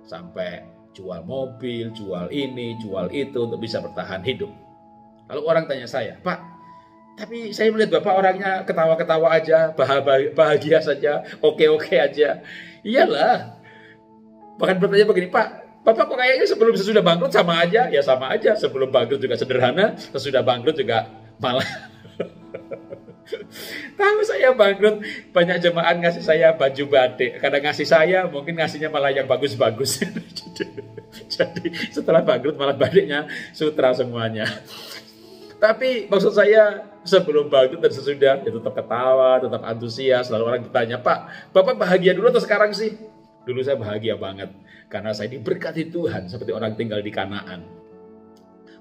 Sampai jual mobil, jual ini, jual itu untuk bisa bertahan hidup. Lalu orang tanya saya, Pak, tapi saya melihat Bapak orangnya ketawa-ketawa aja, bahagia saja, oke-oke aja. Iyalah. Bahkan bertanya begini, Pak, Bapak kok kayaknya sebelum sesudah bangkrut sama aja? Ya sama aja, sebelum bangkrut juga sederhana, sesudah bangkrut juga malah. Tahu saya bangkrut, banyak jemaat ngasih saya baju batik. Kadang ngasih saya, mungkin ngasihnya malah yang bagus-bagus. Jadi setelah bangkrut malah batiknya sutra semuanya. Tapi maksud saya sebelum bangkrut dan sesudah ya tetap ketawa, tetap antusias. Lalu orang bertanya, Pak, Bapak bahagia dulu atau sekarang sih? Dulu saya bahagia banget karena saya diberkati Tuhan seperti orang tinggal di Kanaan.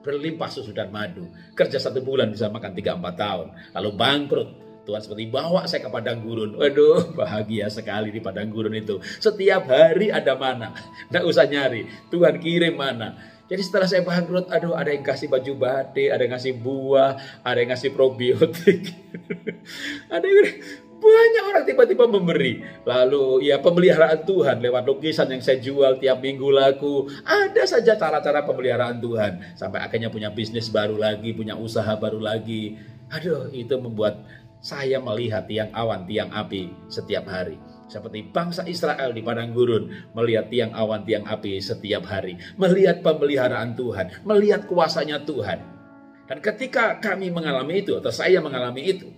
Berlimpah susu dan madu. Kerja 1 bulan bisa makan 3-4 tahun. Lalu bangkrut. Tuhan seperti bawa saya ke padang gurun. Waduh, bahagia sekali di padang gurun itu. Setiap hari ada mana. Nggak usah nyari. Tuhan kirim mana. Jadi setelah saya bangkrut, aduh, ada yang kasih baju batik, ada yang ngasih buah, ada yang ngasih probiotik. Ada yang banyak orang tiba-tiba memberi. Lalu ya pemeliharaan Tuhan lewat lukisan yang saya jual tiap minggu laku. Ada saja cara-cara pemeliharaan Tuhan. Sampai akhirnya punya bisnis baru lagi, punya usaha baru lagi. Aduh, itu membuat saya melihat tiang awan, tiang api setiap hari. Seperti bangsa Israel di padang gurun, melihat tiang awan, tiang api setiap hari. Melihat pemeliharaan Tuhan, melihat kuasanya Tuhan. Dan ketika kami mengalami itu, atau saya mengalami itu,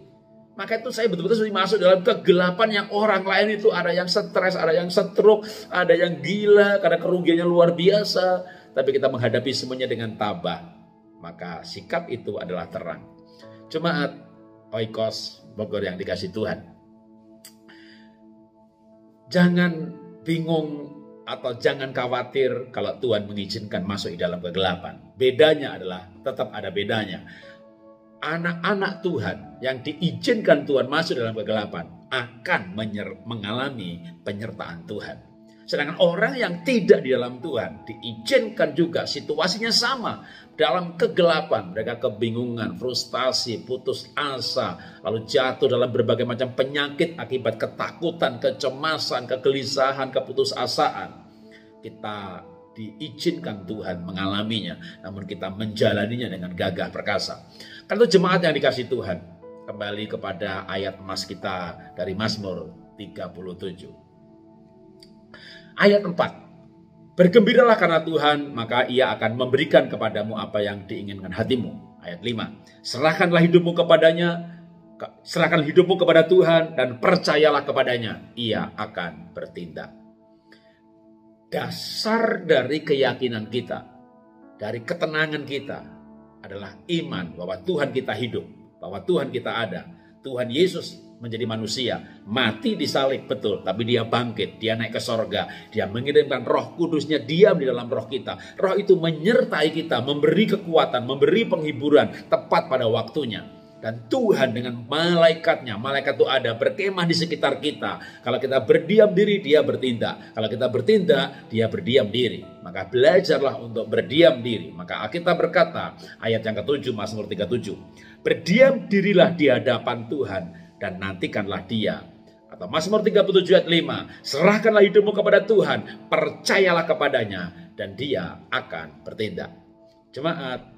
maka itu saya betul-betul masuk dalam kegelapan yang orang lain itu ada yang stres, ada yang stroke, ada yang gila karena kerugiannya luar biasa. Tapi kita menghadapi semuanya dengan tabah. Maka sikap itu adalah terang. Jemaat Oikos Bogor yang dikasih Tuhan. Jangan bingung atau jangan khawatir kalau Tuhan mengizinkan masuk di dalam kegelapan. Bedanya adalah tetap ada bedanya. Anak-anak Tuhan yang diizinkan Tuhan masuk dalam kegelapan akan mengalami penyertaan Tuhan. Sedangkan orang yang tidak di dalam Tuhan diizinkan juga situasinya sama. Dalam kegelapan mereka kebingungan, frustasi, putus asa. Lalu jatuh dalam berbagai macam penyakit akibat ketakutan, kecemasan, kegelisahan, keputusasaan. Kita diizinkan Tuhan mengalaminya. Namun kita menjalaninya dengan gagah perkasa. Kalau jemaat yang dikasih Tuhan, kembali kepada ayat emas kita dari Mazmur 37. Ayat 4. Bergembiralah karena Tuhan, maka ia akan memberikan kepadamu apa yang diinginkan hatimu. Ayat 5. Serahkanlah hidupmu kepadanya, serahkan hidupmu kepada Tuhan dan percayalah kepadanya, ia akan bertindak. Dasar dari keyakinan kita, dari ketenangan kita adalah iman bahwa Tuhan kita hidup, bahwa Tuhan kita ada. Tuhan Yesus menjadi manusia, mati di salib betul, tapi dia bangkit, dia naik ke sorga, dia mengirimkan Roh Kudusnya diam di dalam roh kita. Roh itu menyertai kita, memberi kekuatan, memberi penghiburan tepat pada waktunya. Dan Tuhan dengan malaikatnya, malaikat itu ada berkemah di sekitar kita. Kalau kita berdiam diri, dia bertindak. Kalau kita bertindak, dia berdiam diri. Maka belajarlah untuk berdiam diri. Maka Alkitab berkata, ayat yang ke-7, Mazmur 37. Berdiam dirilah di hadapan Tuhan dan nantikanlah dia. Atau Mazmur 37 ayat 5. Serahkanlah hidupmu kepada Tuhan, percayalah kepadanya, dan dia akan bertindak. Jemaat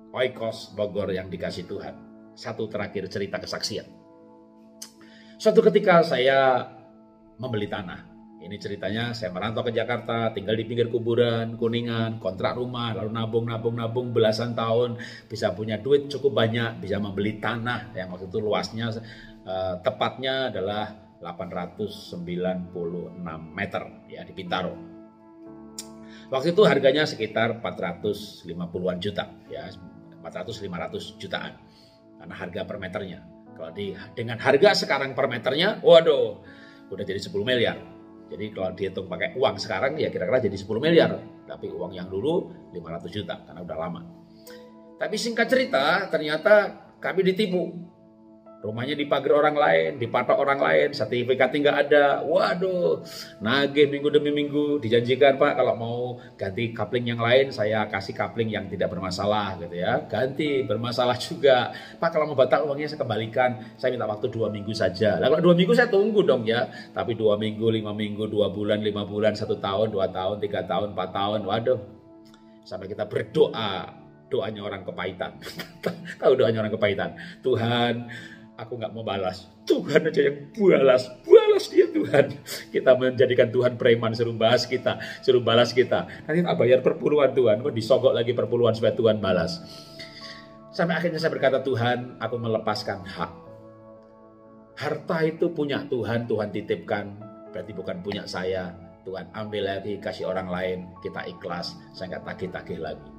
Oikos Bogor yang dikasih Tuhan. Satu terakhir cerita kesaksian. Suatu ketika saya membeli tanah. Ini ceritanya saya merantau ke Jakarta, tinggal di pinggir kuburan, Kuningan, kontrak rumah, lalu nabung belasan tahun, bisa punya duit cukup banyak, bisa membeli tanah yang waktu itu luasnya tepatnya adalah 896 meter ya di Bintaro. Waktu itu harganya sekitar 450-an juta ya. 400-500 jutaan karena harga per meternya. Kalau dengan harga sekarang per meternya, waduh, udah jadi 10 miliar. Jadi kalau dihitung pakai uang sekarang ya kira-kira jadi 10 miliar. Tapi uang yang dulu 500 juta karena udah lama. Tapi singkat cerita ternyata kami ditipu. Rumahnya dipagar orang lain, dipatok orang lain, sertifikatnya nggak ada. Waduh, nagih minggu demi minggu. Dijanjikan Pak kalau mau ganti kapling yang lain, saya kasih kapling yang tidak bermasalah gitu ya. Ganti, bermasalah juga. Pak kalau mau batal uangnya saya kembalikan. Saya minta waktu 2 minggu saja. Lah kalau 2 minggu saya tunggu dong ya. Tapi 2 minggu, 5 minggu, 2 bulan, 5 bulan, 1 tahun, 2 tahun, 3 tahun, 4 tahun. Waduh, sampai kita berdoa. Doanya orang kepahitan. Tahu doanya orang kepahitan? Tuhan, aku nggak mau balas. Tuhan aja yang balas. Balas dia Tuhan. Kita menjadikan Tuhan preman, suruh balas kita. Suruh balas kita. Nanti tak bayar perpuluhan Tuhan. Kok disogok lagi perpuluhan supaya Tuhan balas. Sampai akhirnya saya berkata, Tuhan, aku melepaskan hak. Harta itu punya Tuhan. Tuhan titipkan. Berarti bukan punya saya. Tuhan ambil lagi, kasih orang lain. Kita ikhlas. Saya nggak tagih-tagih lagi.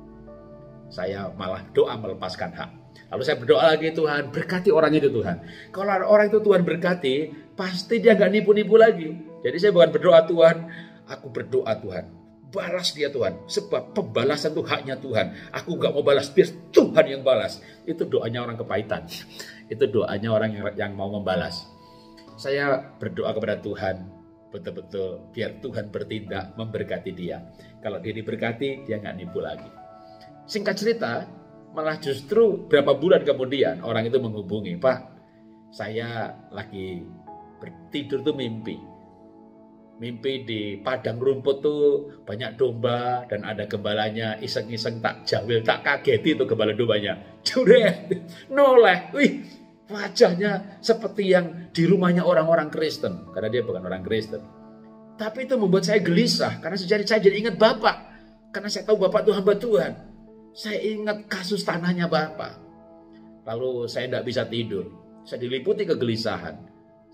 Saya malah doa melepaskan hak. Lalu saya berdoa lagi, Tuhan berkati orang itu Tuhan. Kalau orang itu Tuhan berkati, pasti dia gak nipu-nipu lagi. Jadi saya bukan berdoa Tuhan, aku berdoa Tuhan. Balas dia Tuhan, sebab pembalasan itu haknya Tuhan. Aku gak mau balas, biar Tuhan yang balas. Itu doanya orang kepahitan. Itu doanya orang yang mau membalas. Saya berdoa kepada Tuhan, betul-betul biar Tuhan bertindak memberkati dia. Kalau dia diberkati, dia gak nipu lagi. Singkat cerita, malah justru berapa bulan kemudian orang itu menghubungi, Pak, saya lagi tidur tuh mimpi di padang rumput tuh banyak domba dan ada gembalanya, iseng-iseng tak jawil, tak kageti itu gembala dombanya. Juret, noleh, wih, wajahnya seperti yang di rumahnya orang-orang Kristen, karena dia bukan orang Kristen. Tapi itu membuat saya gelisah, karena saya jadi ingat Bapak, karena saya tahu Bapak itu hamba Tuhan. Saya ingat kasus tanahnya Bapak. Lalu saya tidak bisa tidur. Saya diliputi kegelisahan.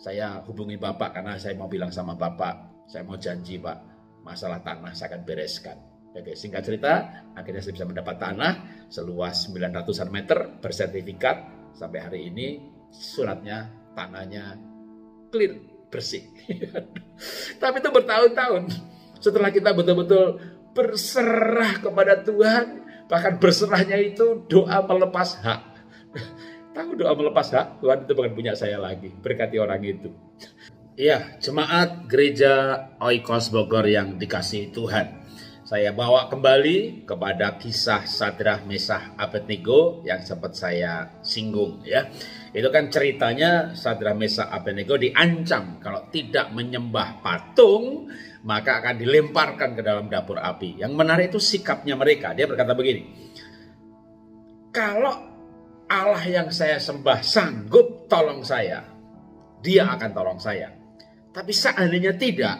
Saya hubungi Bapak karena saya mau bilang sama Bapak. Saya mau janji Pak, masalah tanah saya akan bereskan. Oke, singkat cerita, akhirnya saya bisa mendapat tanah seluas 900-an meter bersertifikat. Sampai hari ini suratnya, tanahnya clear, bersih. Tapi itu bertahun-tahun. Setelah kita betul-betul berserah kepada Tuhan, bahkan berserahnya itu doa melepas hak. Tahu doa melepas hak? Tuhan itu bukan punya saya lagi. Berkati orang itu. Iya, jemaat gereja Oikos Bogor yang dikasihi Tuhan. Saya bawa kembali kepada kisah Sadrah, Mesah, Abednego yang sempat saya singgung ya. Itu kan ceritanya Sadrah, Mesah, Abednego diancam kalau tidak menyembah patung maka akan dilemparkan ke dalam dapur api. Yang menarik itu sikapnya mereka. Dia berkata begini, kalau Allah yang saya sembah sanggup tolong saya, dia akan tolong saya. Tapi seandainya tidak,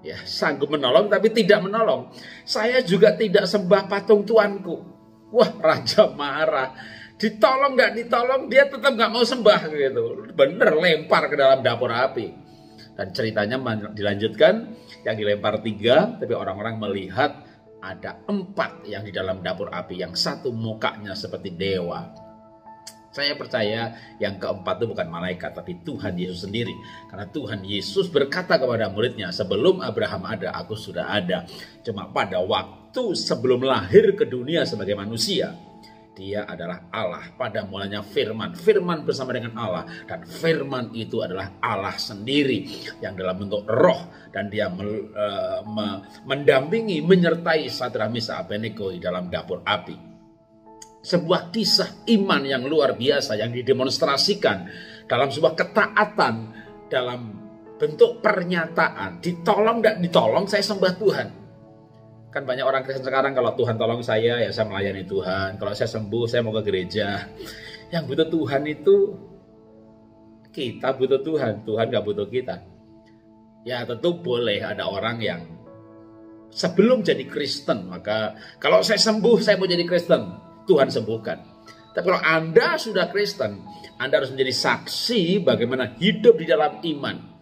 ya sanggup menolong tapi tidak menolong, saya juga tidak sembah patung tuanku. Wah, raja marah. Ditolong nggak ditolong, dia tetap nggak mau sembah gitu. Bener, lempar ke dalam dapur api. Dan ceritanya dilanjutkan, yang dilempar 3, tapi orang-orang melihat ada 4 yang di dalam dapur api, yang satu mukanya seperti dewa. Saya percaya yang keempat itu bukan malaikat, tapi Tuhan Yesus sendiri. Karena Tuhan Yesus berkata kepada muridnya, sebelum Abraham ada, aku sudah ada. Cuma pada waktu sebelum lahir ke dunia sebagai manusia, dia adalah Allah. Pada mulanya firman. Firman bersama dengan Allah. Dan firman itu adalah Allah sendiri. Yang dalam bentuk roh. Dan dia mendampingi, menyertai Sadrah, Mesah, Abednego di dalam dapur api. Sebuah kisah iman yang luar biasa. Yang didemonstrasikan dalam sebuah ketaatan. Dalam bentuk pernyataan. Ditolong gak ditolong, saya sembah Tuhan. Kan banyak orang Kristen sekarang, kalau Tuhan tolong saya, ya saya melayani Tuhan. Kalau saya sembuh, saya mau ke gereja. Yang butuh Tuhan itu, kita butuh Tuhan. Tuhan gak butuh kita. Ya tentu boleh ada orang yang sebelum jadi Kristen, maka kalau saya sembuh, saya mau jadi Kristen. Tuhan sembuhkan. Tapi kalau Anda sudah Kristen, Anda harus menjadi saksi bagaimana hidup di dalam iman.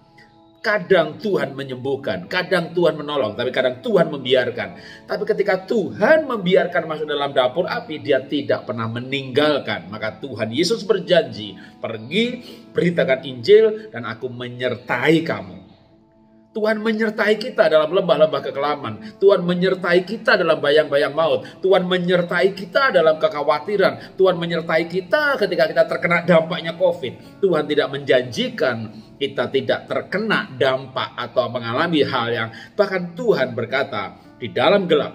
Kadang Tuhan menyembuhkan, kadang Tuhan menolong, tapi kadang Tuhan membiarkan. Tapi ketika Tuhan membiarkan masuk dalam dapur api, dia tidak pernah meninggalkan. Maka Tuhan Yesus berjanji, pergi, beritakan Injil, dan aku menyertai kamu. Tuhan menyertai kita dalam lembah-lembah kekelaman. Tuhan menyertai kita dalam bayang-bayang maut. Tuhan menyertai kita dalam kekhawatiran. Tuhan menyertai kita ketika kita terkena dampaknya COVID. Tuhan tidak menjanjikan kita tidak terkena dampak atau mengalami hal yang bahkan Tuhan berkata di dalam gelap.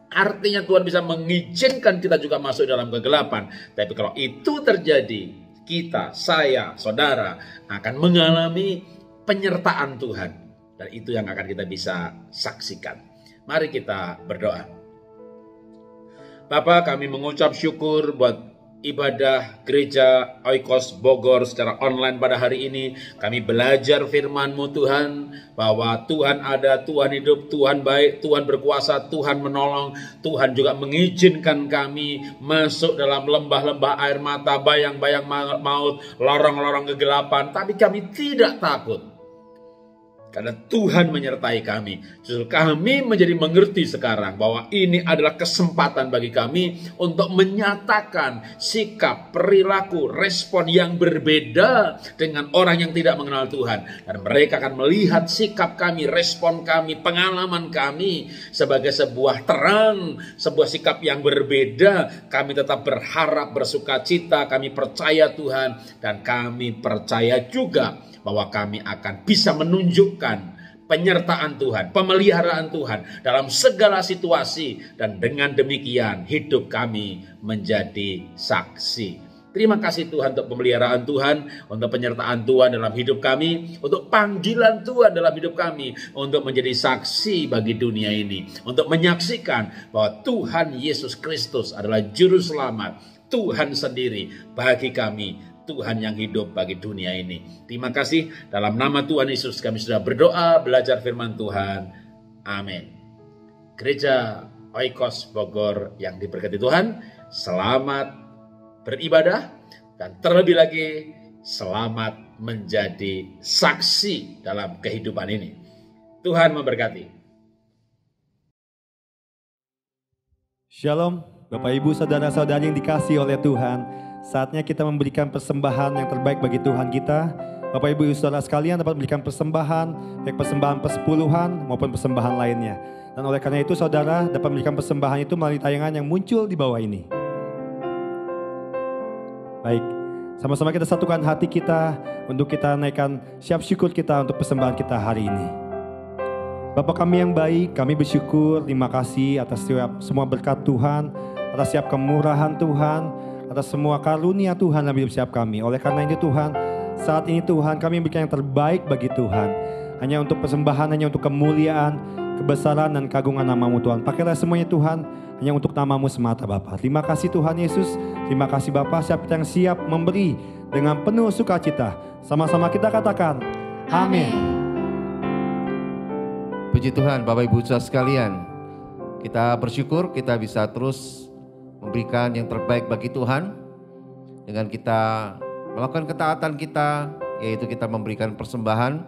Artinya Tuhan bisa mengizinkan kita juga masuk dalam kegelapan. Tapi kalau itu terjadi, kita, saya, saudara akan mengalami penyertaan Tuhan. Dan itu yang akan kita bisa saksikan. Mari kita berdoa. Bapa, kami mengucap syukur buat ibadah gereja Oikos Bogor secara online pada hari ini. Kami belajar firman-Mu Tuhan, bahwa Tuhan ada, Tuhan hidup, Tuhan baik, Tuhan berkuasa, Tuhan menolong. Tuhan juga mengizinkan kami masuk dalam lembah-lembah air mata, bayang-bayang maut, lorong-lorong kegelapan. Tapi kami tidak takut. Karena Tuhan menyertai kami. Justru kami menjadi mengerti sekarang bahwa ini adalah kesempatan bagi kami untuk menyatakan sikap, perilaku, respon yang berbeda dengan orang yang tidak mengenal Tuhan. Dan mereka akan melihat sikap kami, respon kami, pengalaman kami sebagai sebuah terang, sebuah sikap yang berbeda. Kami tetap berharap, bersuka cita, kami percaya Tuhan. Dan kami percaya juga bahwa kami akan bisa menunjukkan penyertaan Tuhan, pemeliharaan Tuhan dalam segala situasi, dan dengan demikian hidup kami menjadi saksi. Terima kasih Tuhan untuk pemeliharaan Tuhan, untuk penyertaan Tuhan dalam hidup kami, untuk panggilan Tuhan dalam hidup kami, untuk menjadi saksi bagi dunia ini, untuk menyaksikan bahwa Tuhan Yesus Kristus adalah Juru Selamat, Tuhan sendiri bagi kami, Tuhan yang hidup bagi dunia ini. Terima kasih, dalam nama Tuhan Yesus kami sudah berdoa, belajar firman Tuhan. Amin. Gereja Oikos Bogor yang diberkati Tuhan, selamat beribadah, dan terlebih lagi selamat menjadi saksi dalam kehidupan ini. Tuhan memberkati. Shalom, Bapak Ibu saudara-saudari yang dikasihi oleh Tuhan. Saatnya kita memberikan persembahan yang terbaik bagi Tuhan kita. Bapak Ibu saudara sekalian dapat memberikan persembahan, baik persembahan persepuluhan maupun persembahan lainnya. Dan oleh karena itu saudara dapat memberikan persembahan itu melalui tayangan yang muncul di bawah ini. Baik, sama-sama kita satukan hati kita untuk kita naikkan siap syukur kita untuk persembahan kita hari ini. Bapak kami yang baik, kami bersyukur, terima kasih atas semua berkat Tuhan, atas setiap kemurahan Tuhan, atas semua karunia Tuhan dalam hidup setiap kami. Oleh karena itu Tuhan, saat ini Tuhan kami memberikan yang terbaik bagi Tuhan. Hanya untuk persembahan, hanya untuk kemuliaan, kebesaran dan kagungan nama-Mu Tuhan. Pakailah semuanya Tuhan, hanya untuk nama-Mu semata Bapa. Terima kasih Tuhan Yesus, terima kasih Bapa. Siapa yang siap memberi dengan penuh sukacita. Sama-sama kita katakan, amin. Puji Tuhan Bapak Ibu saudara sekalian. Kita bersyukur kita bisa terus memberikan yang terbaik bagi Tuhan dengan kita melakukan ketaatan kita, yaitu kita memberikan persembahan,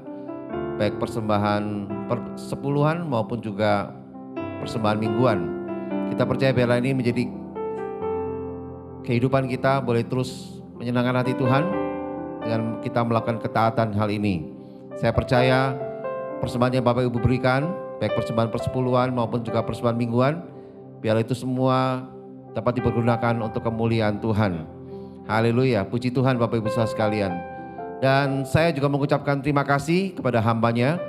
baik persembahan persepuluhan maupun juga persembahan mingguan. Kita percaya biarlah ini menjadi kehidupan kita, boleh terus menyenangkan hati Tuhan dengan kita melakukan ketaatan hal ini. Saya percaya persembahan yang Bapak Ibu berikan, baik persembahan persepuluhan maupun juga persembahan mingguan, biarlah itu semua dapat dipergunakan untuk kemuliaan Tuhan. Haleluya, puji Tuhan Bapak Ibu saudara sekalian. Dan saya juga mengucapkan terima kasih kepada hambanya,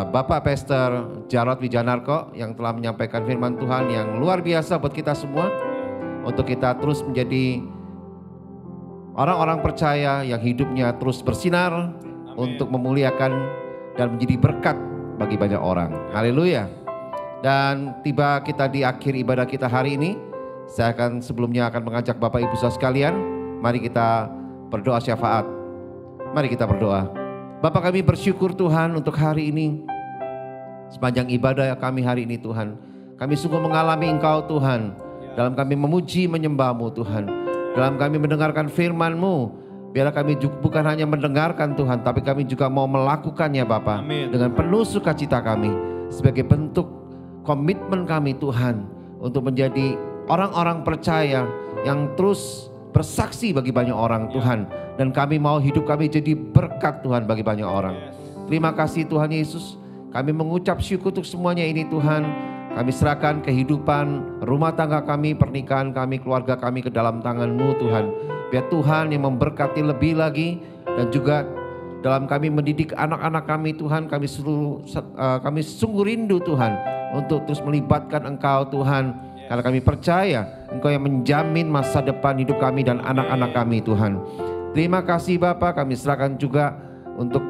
Bapak Pastor Jarod Wijanarko, yang telah menyampaikan firman Tuhan yang luar biasa buat kita semua, untuk kita terus menjadi orang-orang percaya yang hidupnya terus bersinar. Amin. Untuk memuliakan dan menjadi berkat bagi banyak orang. Haleluya. Dan tiba kita di akhir ibadah kita hari ini. Saya sebelumnya akan mengajak Bapak Ibu saudara sekalian, mari kita berdoa syafaat. Mari kita berdoa. Bapa, kami bersyukur Tuhan untuk hari ini. Sepanjang ibadah kami hari ini Tuhan, kami sungguh mengalami Engkau Tuhan. Dalam kami memuji menyembah-Mu Tuhan, dalam kami mendengarkan firman-Mu. Biarlah kami bukan hanya mendengarkan Tuhan, tapi kami juga mau melakukannya Bapa. Dengan penuh sukacita kami, sebagai bentuk komitmen kami Tuhan, untuk menjadi orang-orang percaya yang terus bersaksi bagi banyak orang Tuhan. Dan kami mau hidup kami jadi berkat Tuhan bagi banyak orang. Terima kasih Tuhan Yesus. Kami mengucap syukur untuk semuanya ini Tuhan. Kami serahkan kehidupan rumah tangga kami, pernikahan kami, keluarga kami ke dalam tangan-Mu Tuhan. Biar Tuhan yang memberkati lebih lagi, dan juga dalam kami mendidik anak-anak kami Tuhan, kami sungguh rindu Tuhan untuk terus melibatkan Engkau Tuhan. Karena kami percaya Engkau yang menjamin masa depan hidup kami dan anak-anak kami Tuhan. Terima kasih Bapa, kami serahkan juga untuk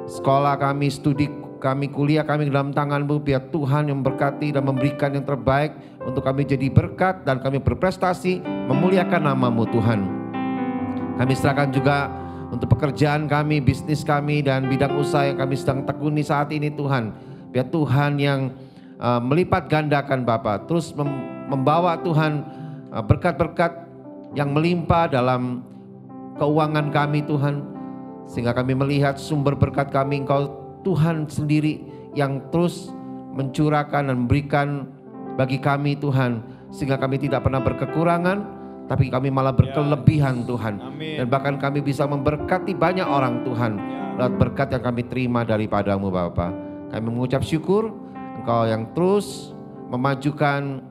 sekolah kami, studi kami, kuliah kami dalam tangan-Mu. Biar Tuhan yang memberkati dan memberikan yang terbaik untuk kami jadi berkat dan kami berprestasi memuliakan nama-Mu Tuhan. Kami serahkan juga untuk pekerjaan kami, bisnis kami, dan bidang usaha yang kami sedang tekuni saat ini Tuhan. Biar Tuhan yang melipat gandakan Bapa, terus membawa Tuhan berkat-berkat yang melimpah dalam keuangan kami Tuhan. Sehingga kami melihat sumber berkat kami Engkau Tuhan sendiri yang terus mencurahkan dan memberikan bagi kami Tuhan. Sehingga kami tidak pernah berkekurangan, tapi kami malah berkelebihan Tuhan. Dan bahkan kami bisa memberkati banyak orang Tuhan lewat berkat yang kami terima daripada-Mu Bapa. Kami mengucap syukur Engkau yang terus memajukan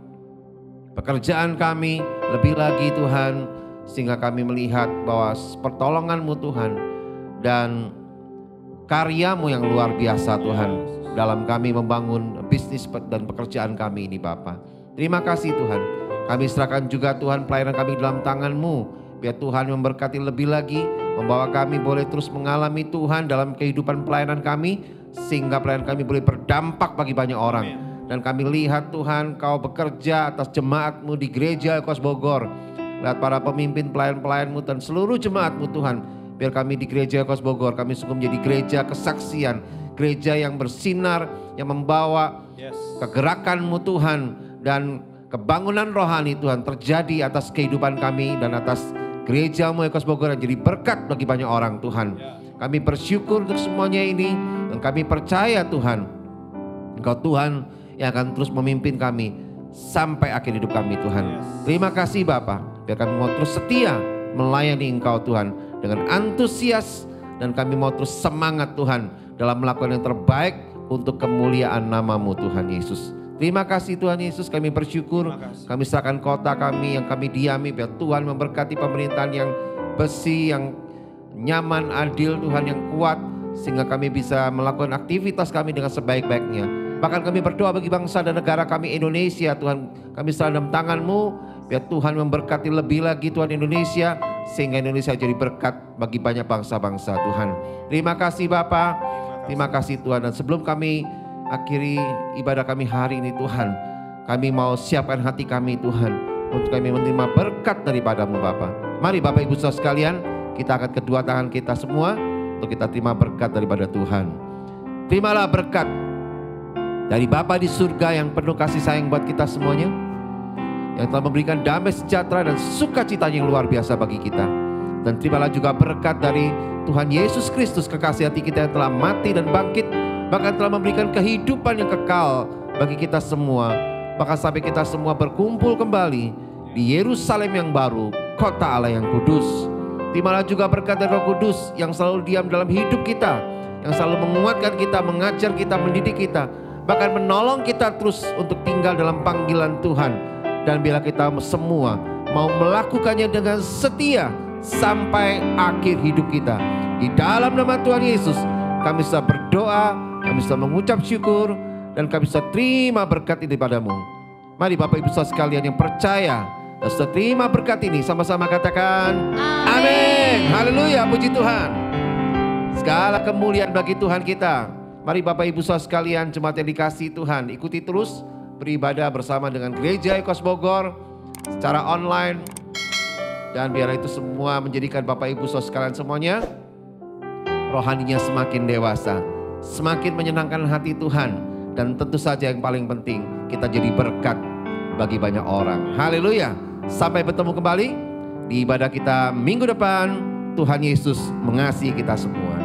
pekerjaan kami lebih lagi Tuhan. Sehingga kami melihat bahwa pertolongan-Mu Tuhan dan karya-Mu yang luar biasa Tuhan dalam kami membangun bisnis dan pekerjaan kami ini Bapa. Terima kasih Tuhan. Kami serahkan juga Tuhan pelayanan kami dalam tangan-Mu. Biar Tuhan memberkati lebih lagi, membawa kami boleh terus mengalami Tuhan dalam kehidupan pelayanan kami, sehingga pelayanan kami boleh berdampak bagi banyak orang. Dan kami lihat Tuhan Kau bekerja atas jemaat-Mu di gereja Ekos Bogor. Lihat para pemimpin pelayan-pelayan-Mu dan seluruh jemaat-Mu Tuhan. Biar kami di gereja Ekos Bogor, kami sungguh menjadi gereja kesaksian, gereja yang bersinar, yang membawa kegerakan-Mu Tuhan, dan kebangunan rohani Tuhan terjadi atas kehidupan kami dan atas gereja-Mu Ekos Bogor yang jadi berkat bagi banyak orang Tuhan. Kami bersyukur untuk semuanya ini, dan kami percaya Tuhan, Engkau Tuhan yang akan terus memimpin kami sampai akhir hidup kami Tuhan. Terima kasih Bapa, biar kami mau terus setia melayani Engkau Tuhan dengan antusias, dan kami mau terus semangat Tuhan dalam melakukan yang terbaik untuk kemuliaan nama-Mu Tuhan Yesus. Terima kasih Tuhan Yesus, kami bersyukur. Kami serahkan kota kami yang kami diami, biar Tuhan memberkati pemerintahan yang bersih, yang nyaman, adil Tuhan, yang kuat, sehingga kami bisa melakukan aktivitas kami dengan sebaik-baiknya. Bahkan kami berdoa bagi bangsa dan negara kami Indonesia Tuhan. Kami serahkan dalam tangan-Mu, biar Tuhan memberkati lebih lagi Tuhan Indonesia, sehingga Indonesia jadi berkat bagi banyak bangsa-bangsa Tuhan. Terima kasih Bapa, terima kasih Tuhan. Dan sebelum kami akhiri ibadah kami hari ini Tuhan, kami mau siapkan hati kami Tuhan, untuk kami menerima berkat daripada-Mu Bapa. Mari Bapak Ibu Saudara sekalian, kita angkat kedua tangan kita semua untuk kita terima berkat daripada Tuhan. Terimalah berkat dari Bapa di surga yang penuh kasih sayang buat kita semuanya, yang telah memberikan damai sejahtera dan sukacita yang luar biasa bagi kita. Dan terimalah juga berkat dari Tuhan Yesus Kristus, kekasih hati kita yang telah mati dan bangkit, bahkan telah memberikan kehidupan yang kekal bagi kita semua, bahkan sampai kita semua berkumpul kembali di Yerusalem yang baru, kota Allah yang kudus. Terimalah juga berkat dari Roh Kudus yang selalu diam dalam hidup kita, yang selalu menguatkan kita, mengajar kita, mendidik kita, bahkan menolong kita terus untuk tinggal dalam panggilan Tuhan. Dan bila kita semua mau melakukannya dengan setia sampai akhir hidup kita, di dalam nama Tuhan Yesus kami bisa berdoa, kami bisa mengucap syukur, dan kami bisa terima berkat ini padamu. Mari Bapak Ibu Saudara sekalian yang percaya dan sudah terima berkat ini, sama-sama katakan amin. Haleluya, puji Tuhan. Segala kemuliaan bagi Tuhan kita. Mari Bapak Ibu Saudara sekalian, jemaat yang dikasihi Tuhan, ikuti terus beribadah bersama dengan Gereja Ekos Bogor secara online. Dan biar itu semua menjadikan Bapak Ibu Saudara sekalian semuanya rohaninya semakin dewasa, semakin menyenangkan hati Tuhan, dan tentu saja yang paling penting, kita jadi berkat bagi banyak orang. Haleluya. Sampai bertemu kembali di ibadah kita minggu depan. Tuhan Yesus mengasihi kita semua.